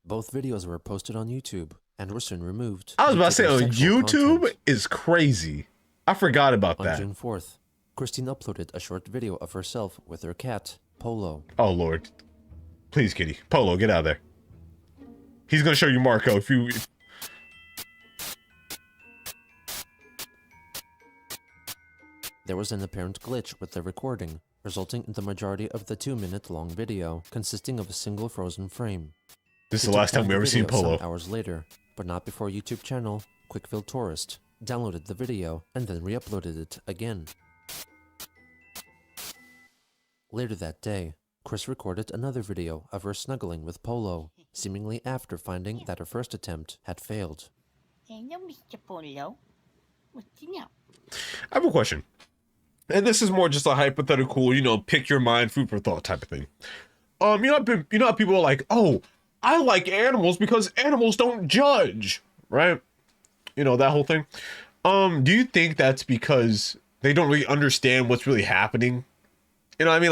Both videos were posted on YouTube, and were soon removed. I was about to say, due on their sexual YouTube content. is crazy. I forgot about On that. June 4th, Christine uploaded a short video of herself with her cat, Polo. Oh, Lord. Please, kitty. Polo, get out of there. He's going to show you Marco if you... There was an apparent glitch with the recording, resulting in the majority of the 2-minute-long video consisting of a single frozen frame. This is We the took last time down we the ever seen video Polo. some hours later, but not before YouTube channel Quickfield Tourist downloaded the video and then re-uploaded it again. Later that day, Chris recorded another video of her snuggling with Polo, seemingly after finding that her first attempt had failed. Hello, Mr. Polo. What do you know? I have a question. And this is more just a hypothetical, you know, pick your mind, food for thought type of thing. You know how people are like, oh, I like animals because animals don't judge, right? You know, that whole thing. Do you think that's because they don't really understand what's really happening? You know what I mean?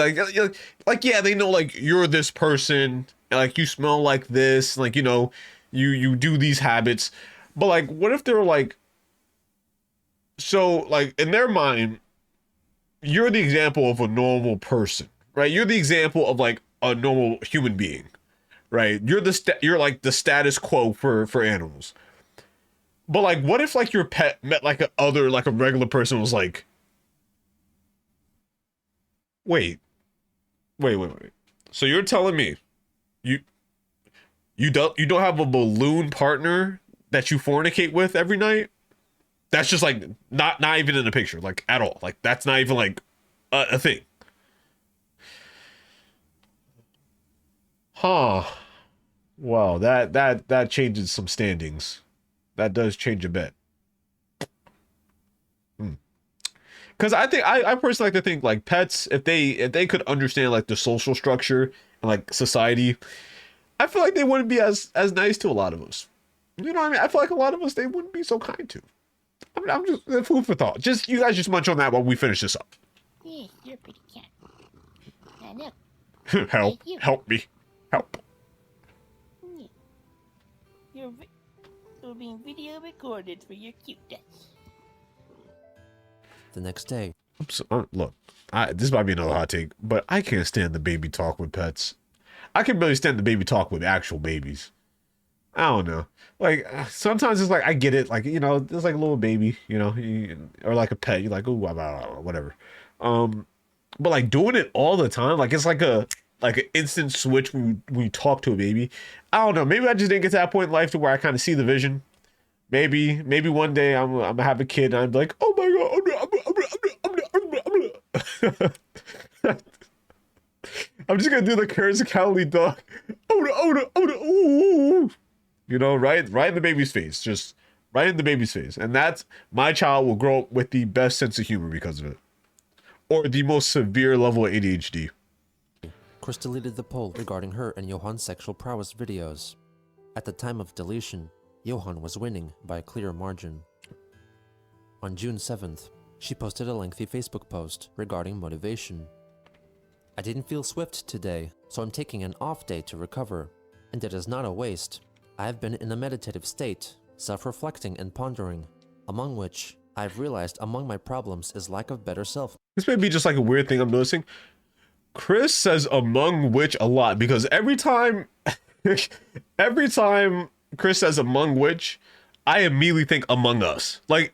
Like, yeah, they know, like, you're this person, and, like, you smell like this, like, you know, you do these habits. But, like, what if they're, like, so, like, in their mind, you're the example of a normal person, right? You're the example of, like, a normal human being, right? You're like the status quo for animals. But, like, what if, like, your pet met, like, a regular person was like, wait. So you're telling me you don't have a balloon partner that you fornicate with every night? That's just like not even in the picture, like at all. Like that's not even like a thing. Huh. Wow, that changes some standings. That does change a bit. Because I personally like to think like pets, if they could understand like the social structure and like society, I feel like they wouldn't be as nice to a lot of us. You know what I mean? I feel like a lot of us they wouldn't be so kind to. I mean, I'm just food for thought. Just you guys just munch on that while we finish this up. Yes, you're a pretty cat. Now look, Help me, help. you're being video recorded for your cuteness. The next day, Look, this might be another hot take, but I can't stand the baby talk with pets. I can barely stand the baby talk with actual babies. I don't know. Like, sometimes it's like, I get it. Like, you know, there's like a little baby, you know, or like a pet. You're like, ooh, whatever. But like doing it all the time, like it's like an instant switch when we talk to a baby. I don't know. Maybe I just didn't get to that point in life to where I kind of see the vision. Maybe one day I'm gonna have a kid and I'm like, oh my god, I'm just gonna do the Curse Cowley dog. Ooh. You know, right in the baby's face, just right in the baby's face, and that's my child will grow up with the best sense of humor because of it, or the most severe level of ADHD. Chris deleted the poll regarding her and Johan's sexual prowess videos. At the time of deletion, Johan was winning by a clear margin. On June 7th, she posted a lengthy Facebook post regarding motivation. I didn't feel swift today, so I'm taking an off day to recover. And it is not a waste. I have been in a meditative state, self-reflecting and pondering, among which I've realized among my problems is lack of better self. This may be just like a weird thing I'm noticing. Chris says among which a lot because every time Chris says among which, I immediately think Among Us. Like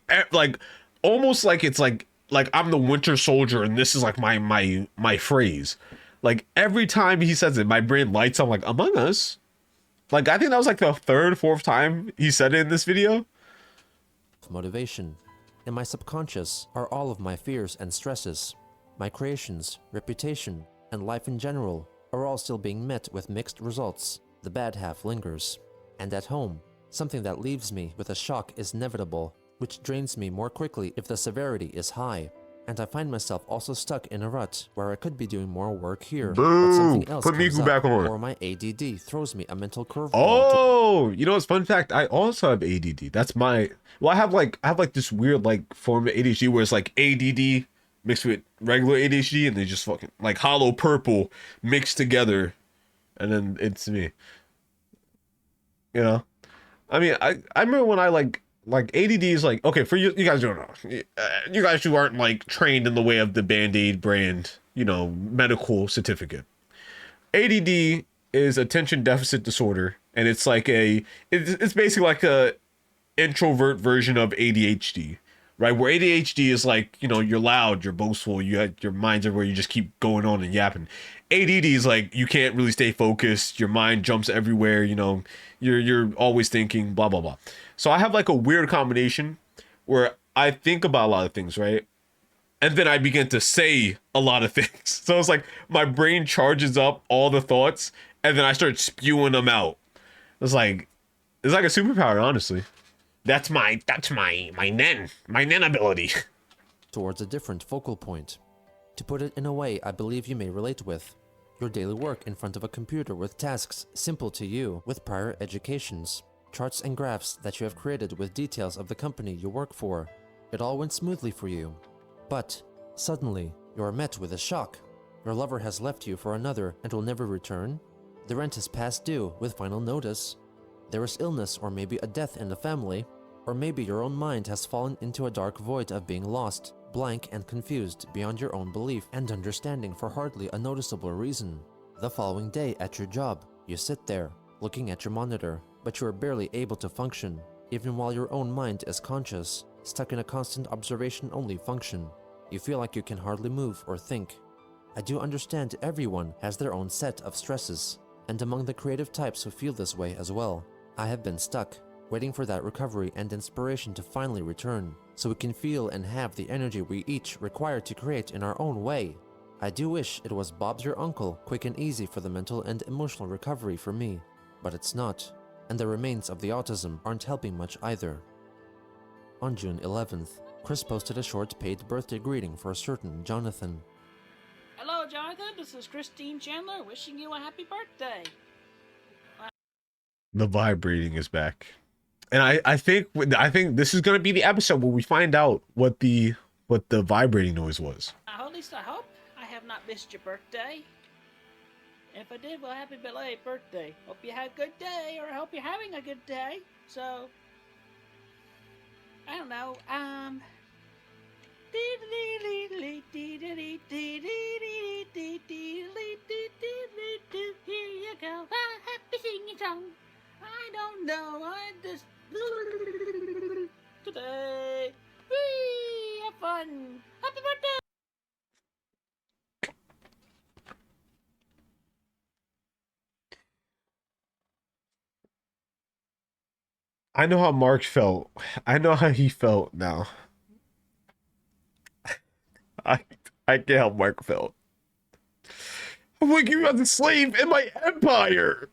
almost like it's like I'm the Winter Soldier and this is like my phrase. Like every time he says it, my brain lights up like Among Us. Like I think that was like the third, fourth time he said it in this video. Motivation. In my subconscious are all of my fears and stresses. My creations, reputation, and life in general are all still being met with mixed results. The bad half lingers. And at home, something that leaves me with a shock is inevitable, which drains me more quickly if the severity is high. And I find myself also stuck in a rut where I could be doing more work here, but something else Put comes Miku up, back on. or my ADD throws me a mental curveball. Oh, you know, it's fun fact. I also have ADD. That's my. Well, I have like this weird like form of ADHD where it's like ADD mixed with regular ADHD, and they just fucking like hollow purple mixed together, and then it's me. You know, I mean, I remember when I like ADD is like, okay, for you guys don't know, you guys who aren't like trained in the way of the Band-Aid brand, you know, medical certificate. ADD is attention deficit disorder, and it's like it's basically like a introvert version of ADHD, right? Where ADHD is like, you know, you're loud, you're boastful, you have your mind's everywhere, you just keep going on and yapping. ADD is like you can't really stay focused, your mind jumps everywhere, you know, you're always thinking, blah blah blah. So I have like a weird combination where I think about a lot of things, right? And then I begin to say a lot of things. So it's like my brain charges up all the thoughts and then I start spewing them out. It's like a superpower, honestly. That's my Nen ability. Towards a different focal point. To put it in a way I believe you may relate with. Your daily work in front of a computer with tasks simple to you with prior educations. Charts and graphs that you have created with details of the company you work for. It all went smoothly for you. But, suddenly, you are met with a shock. Your lover has left you for another and will never return. The rent is past due with final notice. There is illness or maybe a death in the family. Or maybe your own mind has fallen into a dark void of being lost, blank and confused beyond your own belief and understanding for hardly a noticeable reason. The following day at your job, you sit there, looking at your monitor, but you are barely able to function, even while your own mind is conscious, stuck in a constant observation-only function. You feel like you can hardly move or think. I do understand everyone has their own set of stresses, and among the creative types who feel this way as well, I have been stuck, waiting for that recovery and inspiration to finally return, so we can feel and have the energy we each require to create in our own way. I do wish it was Bob's your uncle, quick and easy for the mental and emotional recovery for me, but it's not, and the remains of the autism aren't helping much either. On June 11th, Chris posted a short paid birthday greeting for a certain Jonathan. Hello, Jonathan. This is Christine Chandler wishing you a happy birthday. The vibrating is back. And I think this is gonna be the episode where we find out what the vibrating noise was. At least I hope I have not missed your birthday. If I did, well, happy belated birthday. Hope you had a good day, or I hope you're having a good day. So, I don't know. Here you go, a happy singing song. I don't know. I just today. Whee! Have fun. Happy birthday. I know how Mark felt. I know how he felt now. I get how Mark felt. I'm like, you are the slave in my empire.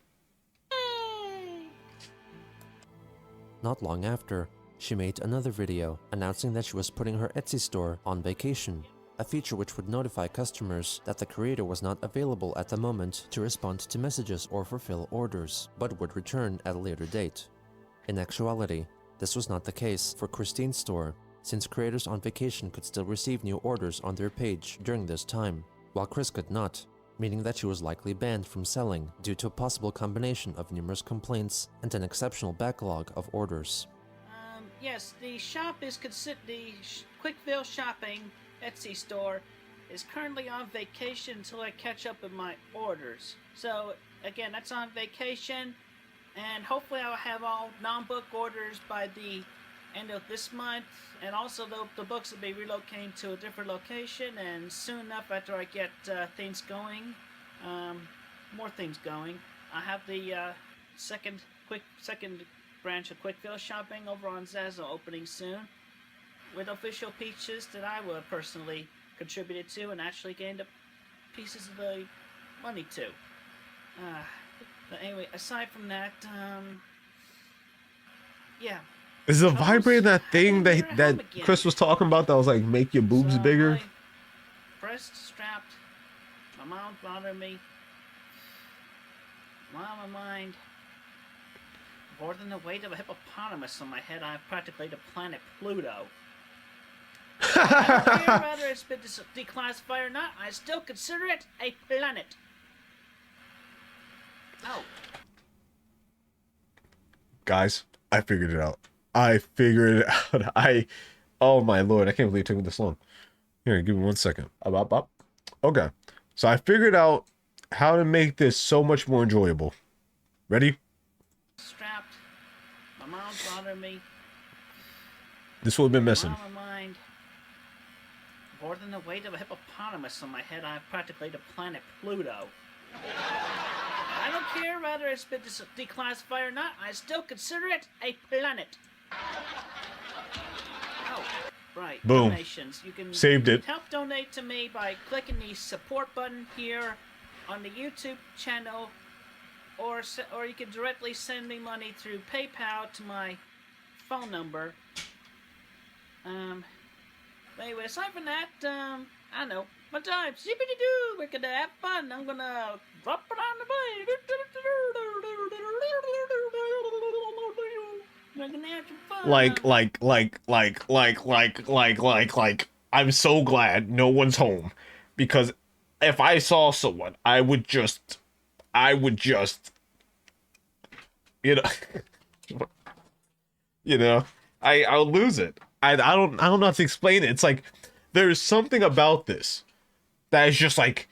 Not long after, she made another video announcing that she was putting her Etsy store on vacation, a feature which would notify customers that the creator was not available at the moment to respond to messages or fulfill orders, but would return at a later date. In actuality, this was not the case for Christine's store, since creators on vacation could still receive new orders on their page during this time, while Chris could not, meaning that she was likely banned from selling due to a possible combination of numerous complaints and an exceptional backlog of orders. Yes, the shop is the Quickville Shopping Etsy store is currently on vacation until I catch up with my orders. So, again, that's on vacation, and hopefully I'll have all non-book orders by the end of this month, and also the books will be relocating to a different location, and soon enough after I get things going, more things going, I have the second branch of Quickville Shopping over on Zazzle opening soon, with official pieces that I will personally contributed to and actually gained the pieces of the money to. But anyway, aside from that, yeah. Is the vibrating that thing that Chris was talking about that was like make your boobs bigger? Breast strapped. My mom bothered me. My mind. More than the weight of a hippopotamus on my head, I have practically the planet Pluto. I don't care whether it's been declassified or not, I still consider it a planet. Oh. Guys, I figured it out. I figured it out. Oh my lord, I can't believe it took me this long. Here, give me 1 second. Up. Okay, so I figured out how to make this so much more enjoyable. Ready? Strapped. My mom's bothering me. This would have been missing. Mom of mine. More than the weight of a hippopotamus on my head, I have practically the planet Pluto. I don't care whether it's been declassified or not, I still consider it a planet. Oh, right. Boom. Donations. You can Saved it. help donate to me by clicking the support button here on the YouTube channel, or you can directly send me money through PayPal to my phone number. Anyway, aside from that, I know. My time, zippity-doo, we're gonna have fun. I'm gonna drop it on the plane. We're gonna have some fun. Like, I'm so glad no one's home. Because if I saw someone, I would just, you know, I'll lose it. I don't know how to explain it. It's like, there's something about this that is just like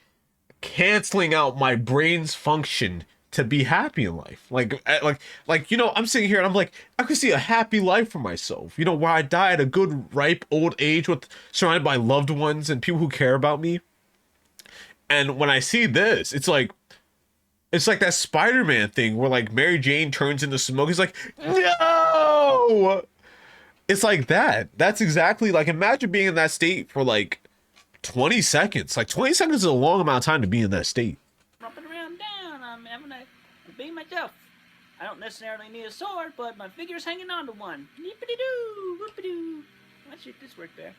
canceling out my brain's function to be happy in life. Like, I'm sitting here and I'm like, I could see a happy life for myself, where I die at a good, ripe old age surrounded by loved ones and people who care about me. And when I see this, it's like that Spider-Man thing where like Mary Jane turns into smoke. He's like, no! It's like that. That's exactly like, imagine being in that state for like 20 seconds. Like 20 seconds is a long amount of time to be in that state. Rumping around down, I'm being myself. I don't necessarily need a sword, but my figure's hanging on to one. Yippity-doo, whoopity-doo. Why should this work there?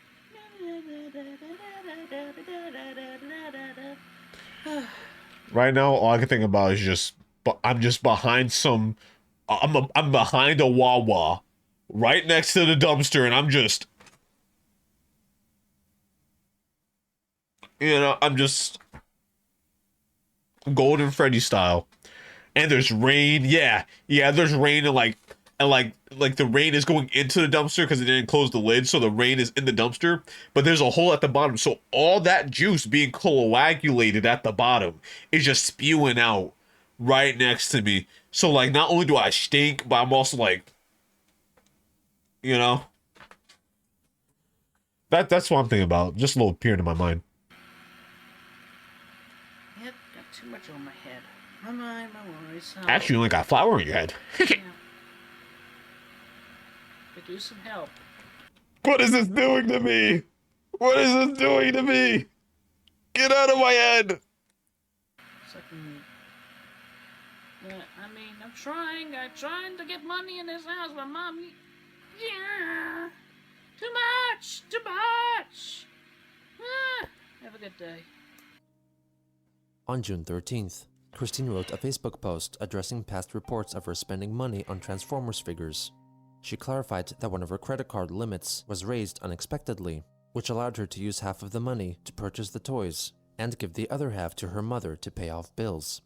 Right now, all I can think about is I'm just behind I'm behind a Wawa right next to the dumpster, and I'm just, I'm just Golden Freddy style. And there's rain. Yeah, there's rain, and like the rain is going into the dumpster because it didn't close the lid, so the rain is in the dumpster, but there's a hole at the bottom, so all that juice being coagulated at the bottom is just spewing out right next to me. So like, not only do I stink, but I'm also like, that's what I'm thinking about. Just a little peer in my mind. Yep, got too much on my head. My mind, my worries. Actually, you only got flour on your head. Yeah. Could use some help. What is this doing to me? What is this doing to me? Get out of my head! I'm trying to get money in this house, but Mom, yeah, too much. Have a good day. On June 13th, Christine wrote a Facebook post addressing past reports of her spending money on Transformers figures. She clarified that one of her credit card limits was raised unexpectedly, which allowed her to use half of the money to purchase the toys and give the other half to her mother to pay off bills.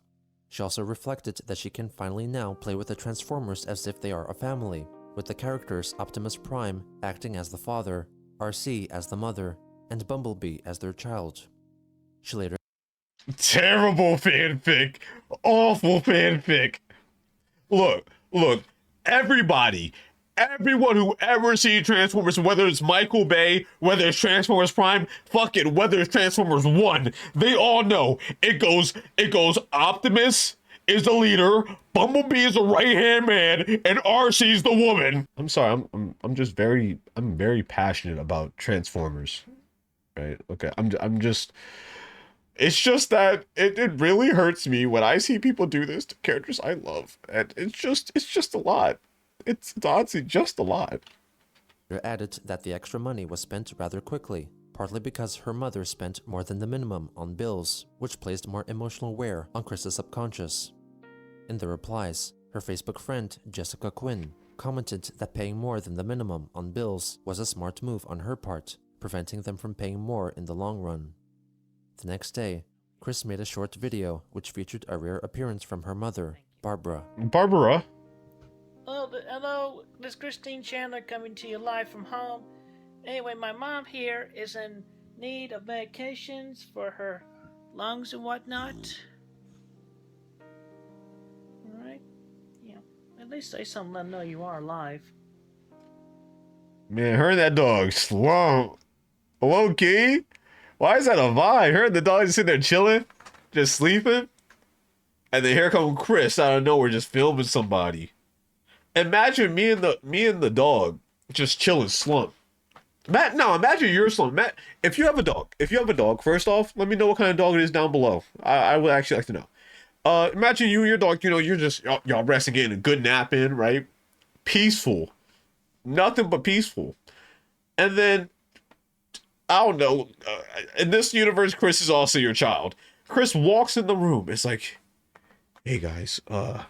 She also reflected that she can finally now play with the Transformers as if they are a family, with the characters Optimus Prime acting as the father, RC as the mother, and Bumblebee as their child. She later... Terrible fanfic. Awful fanfic. Look, everyone who ever seen Transformers, whether it's Michael Bay, whether it's Transformers Prime, fuck it, whether it's Transformers 1, they all know it goes Optimus is the leader, Bumblebee is the right-hand man, and RC's the woman. I'm sorry, I'm very passionate about Transformers. Right? Okay, it's just that it really hurts me when I see people do this to characters I love. And it's just a lot. It's honestly just a lot. Added that the extra money was spent rather quickly, partly because her mother spent more than the minimum on bills, which placed more emotional wear on Chris's subconscious. In the replies, her Facebook friend, Jessica Quinn, commented that paying more than the minimum on bills was a smart move on her part, preventing them from paying more in the long run. The next day, Chris made a short video which featured a rare appearance from her mother, Barbara. Barbara? Hello, this is Christine Chandler coming to you live from home. Anyway, my mom here is in need of medications for her lungs and whatnot. Alright? Yeah. At least say something, let them know you are alive. Man, her and that dog slow. Low key? Why is that a vibe? Her and the dog just sitting there chilling, just sleeping. And then here come Chris out of nowhere just filming somebody. Imagine me and the dog just chilling slump. Imagine you're slump. If you have a dog, first off, let me know what kind of dog it is down below. I would actually like to know. Imagine you and your dog, you're just y'all resting, getting a good nap in, right? Peaceful. Nothing but peaceful. And then, I don't know, in this universe, Chris is also your child. Chris walks in the room. It's like, hey guys, my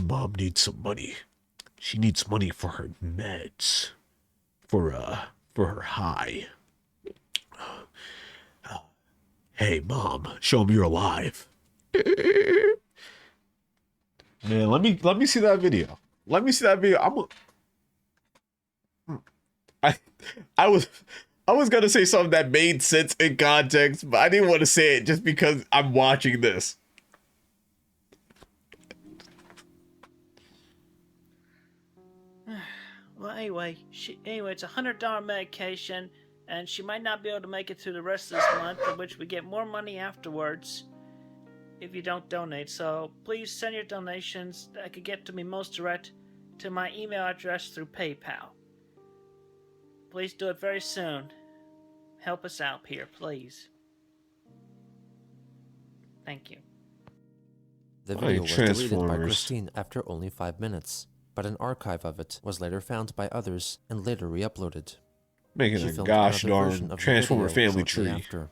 mom needs some money. She needs money for her meds. For her high. Hey mom, show me you're alive. Man, let me see that video. Let me see that video. I was gonna say something that made sense in context, but I didn't want to say it just because I'm watching this. Well, anyway, it's a $100 medication, and she might not be able to make it through the rest of this month, in which we get more money afterwards if you don't donate. So please send your donations that could get to me most direct to my email address through PayPal. Please do it very soon. Help us out here, please. Thank you. The video was deleted by Christine after only 5 minutes, but an archive of it was later found by others and later re-uploaded. Making a gosh darn Transformer family tree. After.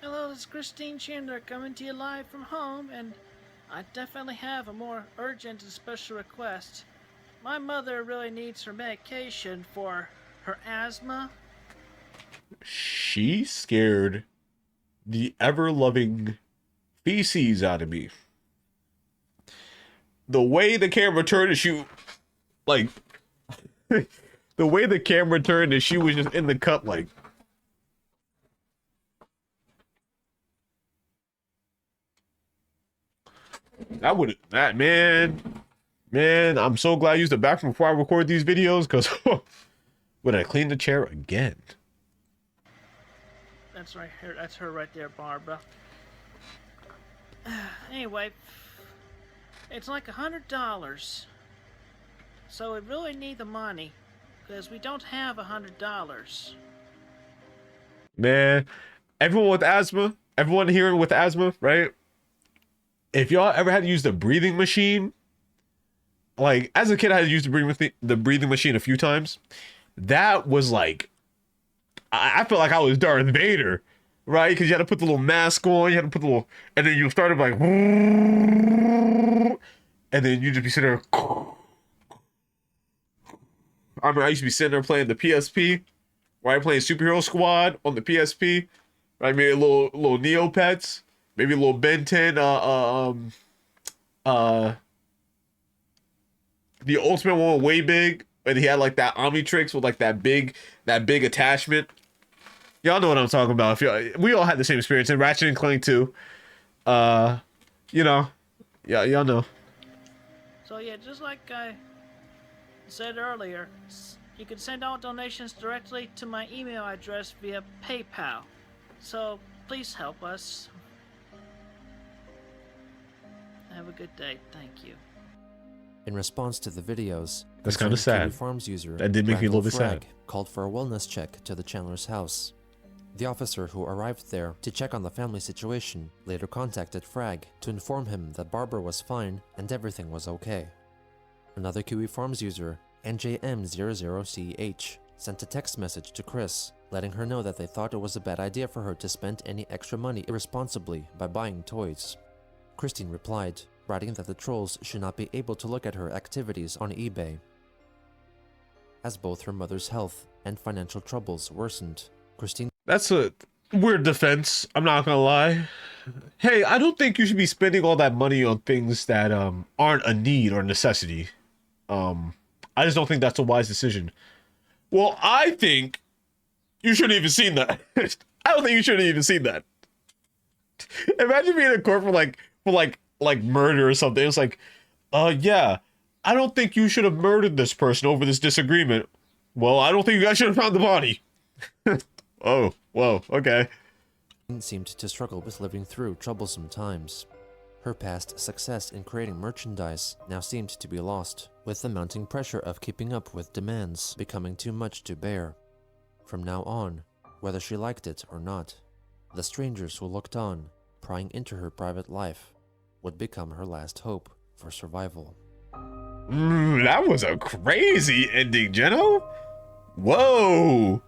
Hello, this is Christine Chandler coming to you live from home, and I definitely have a more urgent and special request. My mother really needs her medication for her asthma. She scared the ever-loving feces out of me. The way the camera turned and she, like, the way the camera turned and she was just in the cup, like. Man, I'm so glad I used the bathroom before I record these videos, because would I clean the chair again? That's right here. That's her right there, Barbara. Anyway, it's like $100. So we really need the money, because we don't have $100. Man, everyone with asthma, everyone here with asthma, right? If y'all ever had to use the breathing machine, like, as a kid, I had to use the breathing machine a few times. That was like, I felt like I was Darth Vader, right? Because you had to put the little mask on, you had to put the little, and then you started like, and then you just be sitting there. I mean, I used to be sitting there playing the PSP, right? Playing Superhero Squad on the PSP, right? Maybe a little Neopets, maybe a little Ben 10, the Ultimate one way big, and he had like that Omnitrix with like that big attachment. Y'all know what I'm talking about. We all had the same experience in Ratchet and Clank too. Y'all know. So yeah, just like I said earlier, you can send all donations directly to my email address via PayPal. So please help us. Have a good day. Thank you. In response to the videos, that's kind of sad. Farms user that did make me a little bit sad. Called for a wellness check to the Chandler's house. The officer who arrived there to check on the family situation later contacted Frag to inform him that Barbara was fine and everything was okay. Another Kiwi Farms user, NJM00CH, sent a text message to Chris, letting her know that they thought it was a bad idea for her to spend any extra money irresponsibly by buying toys. Christine replied, writing that the trolls should not be able to look at her activities on eBay. As both her mother's health and financial troubles worsened, Christine... That's a weird defense, I'm not gonna lie. Hey, I don't think you should be spending all that money on things that aren't a need or necessity. I just don't think that's a wise decision. Well, I think you shouldn't even seen that. I don't think you should have even seen that. Imagine being in court for murder or something. It's like, yeah, I don't think you should have murdered this person over this disagreement. Well, I don't think you guys should have found the body. Oh, whoa, okay. Seemed to struggle with living through troublesome times. Her past success in creating merchandise now seemed to be lost, with the mounting pressure of keeping up with demands becoming too much to bear. From now on, whether she liked it or not, the strangers who looked on, prying into her private life, would become her last hope for survival. That was a crazy ending, Geno. Whoa.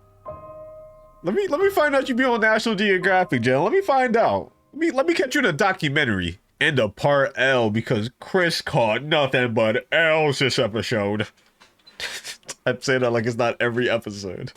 Let me find out you be on National Geographic, Geno. Let me find out. Let me catch you in a documentary. And a part L, because Chris caught nothing but L's this episode. I'm saying that like it's not every episode.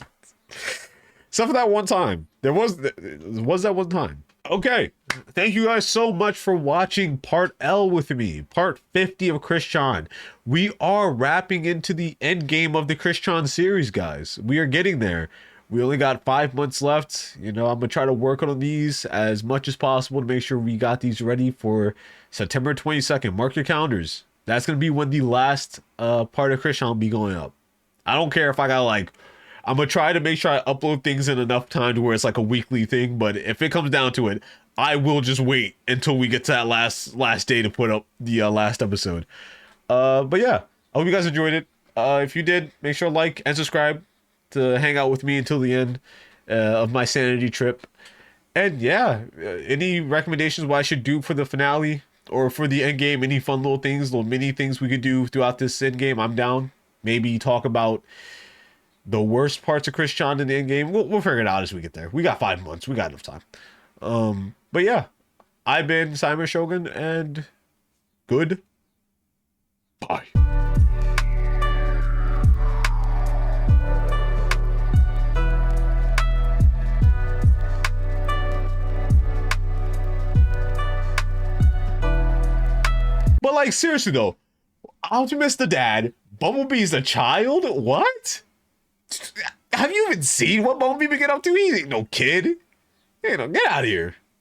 Except for that one time. There was that one time. Okay. Thank you guys so much for watching part L with me. Part 50 of Christian. We are wrapping into the end game of the Christian series, guys. We are getting there. We only got 5 months left. You know, I'm going to try to work on these as much as possible to make sure we got these ready for September 22nd. Mark your calendars. That's going to be when the last part of Christian will be going up. I don't care if I got like... I'm going to try to make sure I upload things in enough time to where it's like a weekly thing. But if it comes down to it, I will just wait until we get to that last day to put up the last episode. But yeah, I hope you guys enjoyed it. If you did, make sure to like and subscribe to hang out with me until the end of my sanity trip. And yeah, any recommendations what I should do for the finale or for the end game, any fun little things, little mini things we could do throughout this end game, I'm down. Maybe talk about the worst parts of Christian in the end game. We'll figure it out as we get there. We got 5 months. We got enough time. But yeah, I've been Saimir Shogun, and good bye. But like, seriously though, Optimus the dad, Bumblebee's the child? What? Have you even seen what Bumblebee been get up to? He ain't no kid. You know, get out of here.